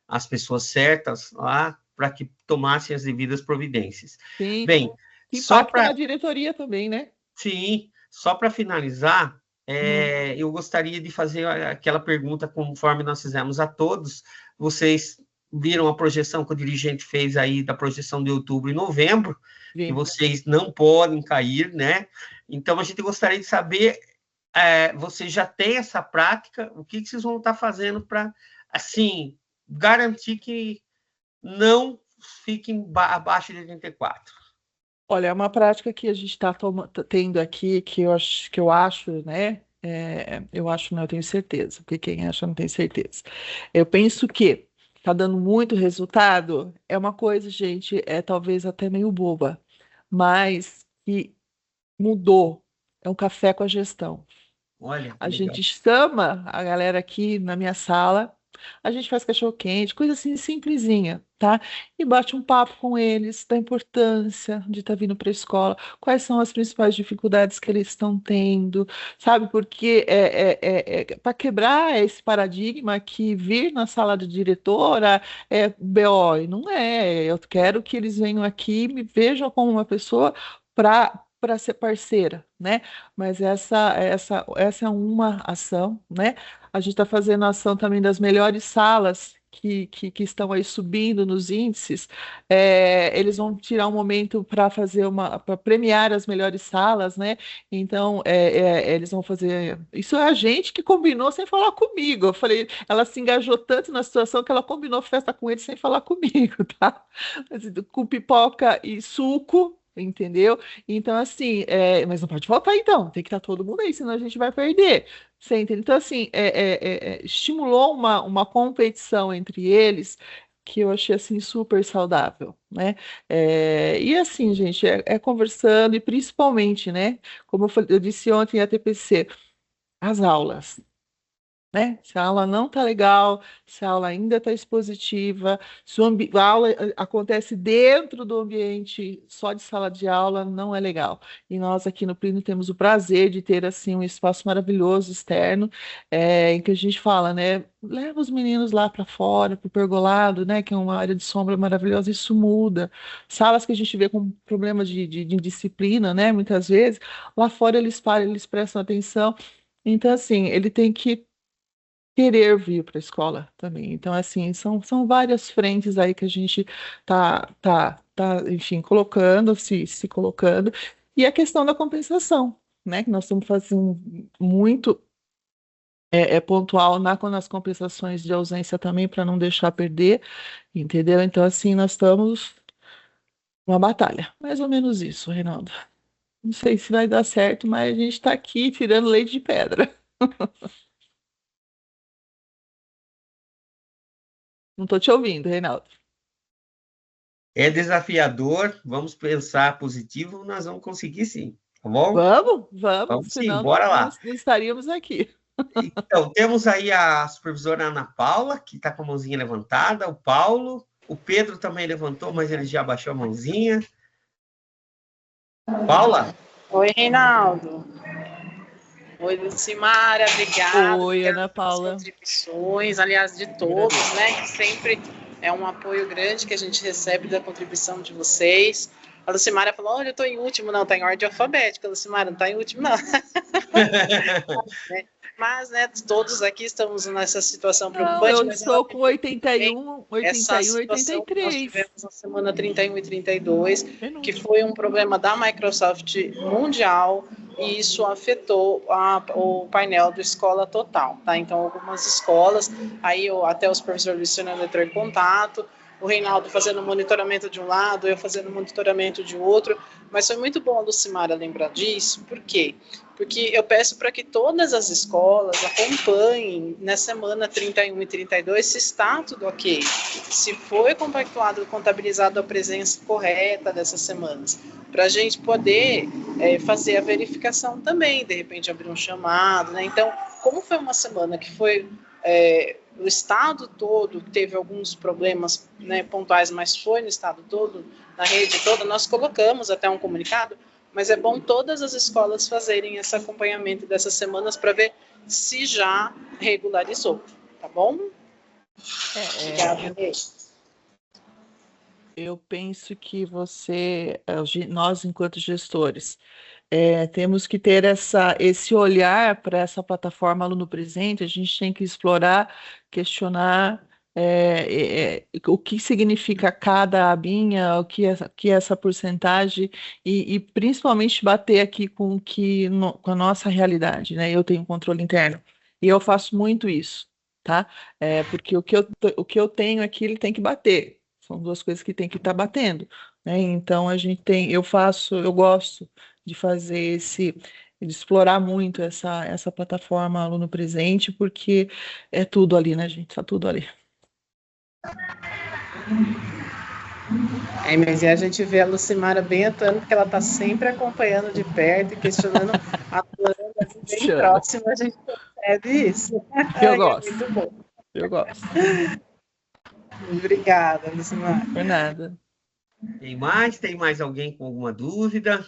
as pessoas certas lá para que tomassem as devidas providências. Sim. Bem, só para a diretoria também, né? Sim, só para finalizar, eu gostaria de fazer aquela pergunta conforme nós fizemos a todos. Vocês viram a projeção que o dirigente fez aí da projeção de outubro e novembro, que vocês não podem cair, né? Então, a gente gostaria de saber, vocês já têm essa prática, o que vocês vão estar fazendo para, assim, garantir que não fiquem abaixo de 84? Olha, é uma prática que a gente está tendo aqui, que eu acho, né? Eu acho, não, eu tenho certeza, porque quem acha não tem certeza. Eu penso que está dando muito resultado, é uma coisa, gente, talvez até meio boba, mas que mudou. É um café com a gestão. Olha, a gente chama a galera aqui na minha sala, a gente faz cachorro-quente, coisa assim simplesinha, tá? E bate um papo com eles da importância de estar vindo para a escola, quais são as principais dificuldades que eles estão tendo, sabe? Porque para quebrar esse paradigma que vir na sala de diretora é BO, e não é. Eu quero que eles venham aqui e me vejam como uma pessoa para ser parceira, né? Mas essa é uma ação, né? A gente está fazendo a ação também das melhores salas que estão aí subindo nos índices. Eles vão tirar um momento para para premiar as melhores salas, né? Então, eles vão fazer. Isso é a gente que combinou sem falar comigo. Eu falei, ela se engajou tanto na situação que ela combinou festa com eles sem falar comigo, tá? Com pipoca e suco. Entendeu? Então, assim, mas não pode faltar, então, tem que estar todo mundo aí, senão a gente vai perder. Você entende? Então, assim, estimulou uma competição entre eles que eu achei, assim, super saudável, né? E, assim, gente, conversando e principalmente, né? Como eu disse ontem à TPC, as aulas. Né? Se a aula não está legal, se a aula ainda está expositiva, se a aula acontece dentro do ambiente só de sala de aula, não é legal. E nós aqui no Plínio temos o prazer de ter assim um espaço maravilhoso externo, em que a gente fala, né? Leva os meninos lá para fora, para o pergolado, né? Que é uma área de sombra maravilhosa, isso muda. Salas que a gente vê com problemas de disciplina, né? Muitas vezes, lá fora eles param, eles prestam atenção. Então, assim, ele tem que querer vir para a escola também. Então, assim, são várias frentes aí que a gente enfim, se colocando. E a questão da compensação, né? Que nós estamos fazendo muito pontual nas compensações de ausência também, para não deixar perder, entendeu? Então, assim, nós estamos numa batalha. Mais ou menos isso, Reinaldo. Não sei se vai dar certo, mas a gente está aqui tirando leite de pedra. Não estou te ouvindo, Reinaldo. É desafiador, vamos pensar positivo, nós vamos conseguir sim, tá bom? Vamos sim, bora lá. Não estaríamos aqui. Então, temos aí a supervisora Ana Paula, que está com a mãozinha levantada, o Paulo, o Pedro também levantou, mas ele já baixou a mãozinha. Paula? Oi, Reinaldo. Oi, Lucimária, obrigada. Oi, Obrigada Ana pelas Paula. contribuições, aliás, de todos, né? Que sempre é um apoio grande que a gente recebe da contribuição de vocês. A Lucimária falou: olha, eu estou em último, não, está em ordem alfabética. A Lucimária não está em último, não. Mas, né, todos aqui estamos nessa situação preocupante. Não, eu mas estou com 81, essa 81, situação que nós 83. tivemos na semana 31 e 32, que foi um problema da Microsoft mundial, e isso afetou o painel do Escola Total, tá? Então, algumas escolas, aí até os professores Luciano entrou em contato, o Reinaldo fazendo monitoramento de um lado, eu fazendo monitoramento de outro, mas foi muito bom a Lucimara lembrar disso. Por quê? Porque eu peço para que todas as escolas acompanhem na semana 31 e 32 se está tudo ok, se foi compactuado, contabilizado a presença correta dessas semanas, para a gente poder fazer a verificação também, de repente abrir um chamado, né? Então, como foi uma semana que foi o estado todo teve alguns problemas, né, pontuais, mas foi no estado todo, na rede toda, nós colocamos até um comunicado, mas é bom todas as escolas fazerem esse acompanhamento dessas semanas para ver se já regularizou, tá bom? Obrigada, eu penso que nós, enquanto gestores, temos que ter esse olhar para essa plataforma Aluno Presente. A gente tem que explorar, questionar o que significa cada abinha, o que é essa porcentagem, e principalmente bater aqui com a nossa realidade, né? Eu tenho controle interno e eu faço muito isso, tá? Porque o que eu tenho aqui, ele tem que bater. São duas coisas que tem que estar batendo, né? Então eu gosto de fazer de explorar muito essa plataforma Aluno Presente, porque é tudo ali, né, gente? Tá tudo ali. Mas a gente vê a Lucimara bem atuando, porque ela está sempre acompanhando de perto e questionando, atuando bem próximo, a gente percebe isso. Eu gosto. É muito bom. Eu gosto. Obrigada, Lucimara. Por nada. Tem mais alguém com alguma dúvida?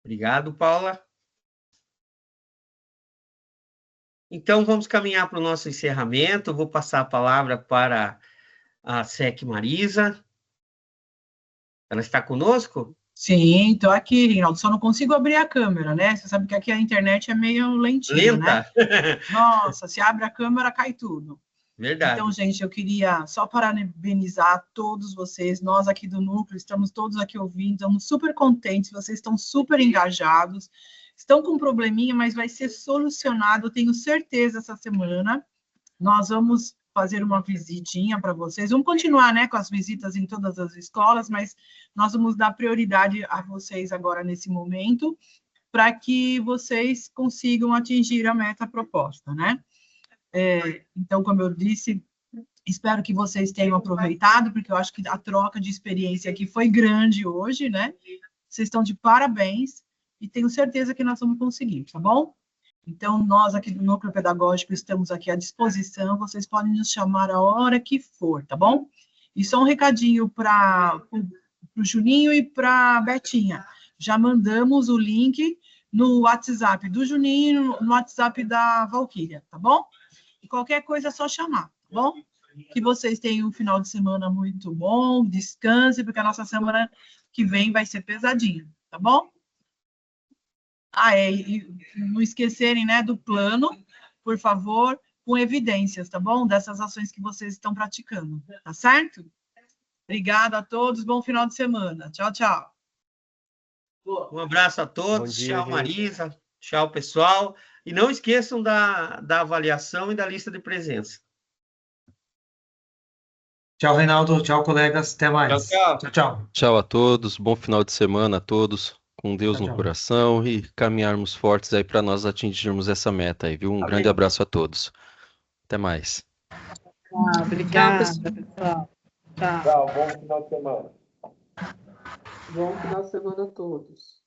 Obrigado, Paula. Então, vamos caminhar para o nosso encerramento. Vou passar a palavra para a SEC Marisa. Ela está conosco? Sim, estou aqui, Reinaldo. Só não consigo abrir a câmera, né? Você sabe que aqui a internet é meio lentinha, né? Nossa, se abre a câmera, cai tudo. Verdade. Então, gente, eu queria só parabenizar todos vocês. Nós aqui do Núcleo estamos todos aqui ouvindo, estamos super contentes, vocês estão super engajados. Estão com um probleminha, mas vai ser solucionado, eu tenho certeza, essa semana. Nós vamos fazer uma visitinha para vocês. Vamos continuar, né, com as visitas em todas as escolas, mas nós vamos dar prioridade a vocês agora nesse momento, para que vocês consigam atingir a meta proposta, né? Então, como eu disse, espero que vocês tenham aproveitado, porque eu acho que a troca de experiência aqui foi grande hoje, né? Vocês estão de parabéns, e tenho certeza que nós vamos conseguir, tá bom? Então, nós aqui do Núcleo Pedagógico estamos aqui à disposição, vocês podem nos chamar a hora que for, tá bom? E só um recadinho para o Juninho e para a Betinha. Já mandamos o link no WhatsApp do Juninho e no WhatsApp da Valquíria, tá bom? E qualquer coisa é só chamar, tá bom? Que vocês tenham um final de semana muito bom, descanse, porque a nossa semana que vem vai ser pesadinha, tá bom? E não esquecerem, né, do plano, por favor, com evidências, tá bom? Dessas ações que vocês estão praticando, tá certo? Obrigada a todos, bom final de semana. Tchau, tchau. Um abraço a todos, tchau, Marisa, tchau, pessoal. E não esqueçam da avaliação e da lista de presença. Tchau, Reinaldo. Tchau, colegas. Até mais. Tchau, tchau. Tchau, tchau a todos. Bom final de semana a todos. Com Deus no coração e caminharmos fortes aí para nós atingirmos essa meta aí, viu? Um grande abraço a todos. Até mais. Obrigada, pessoal. Tchau, bom final de semana. Bom final de semana a todos.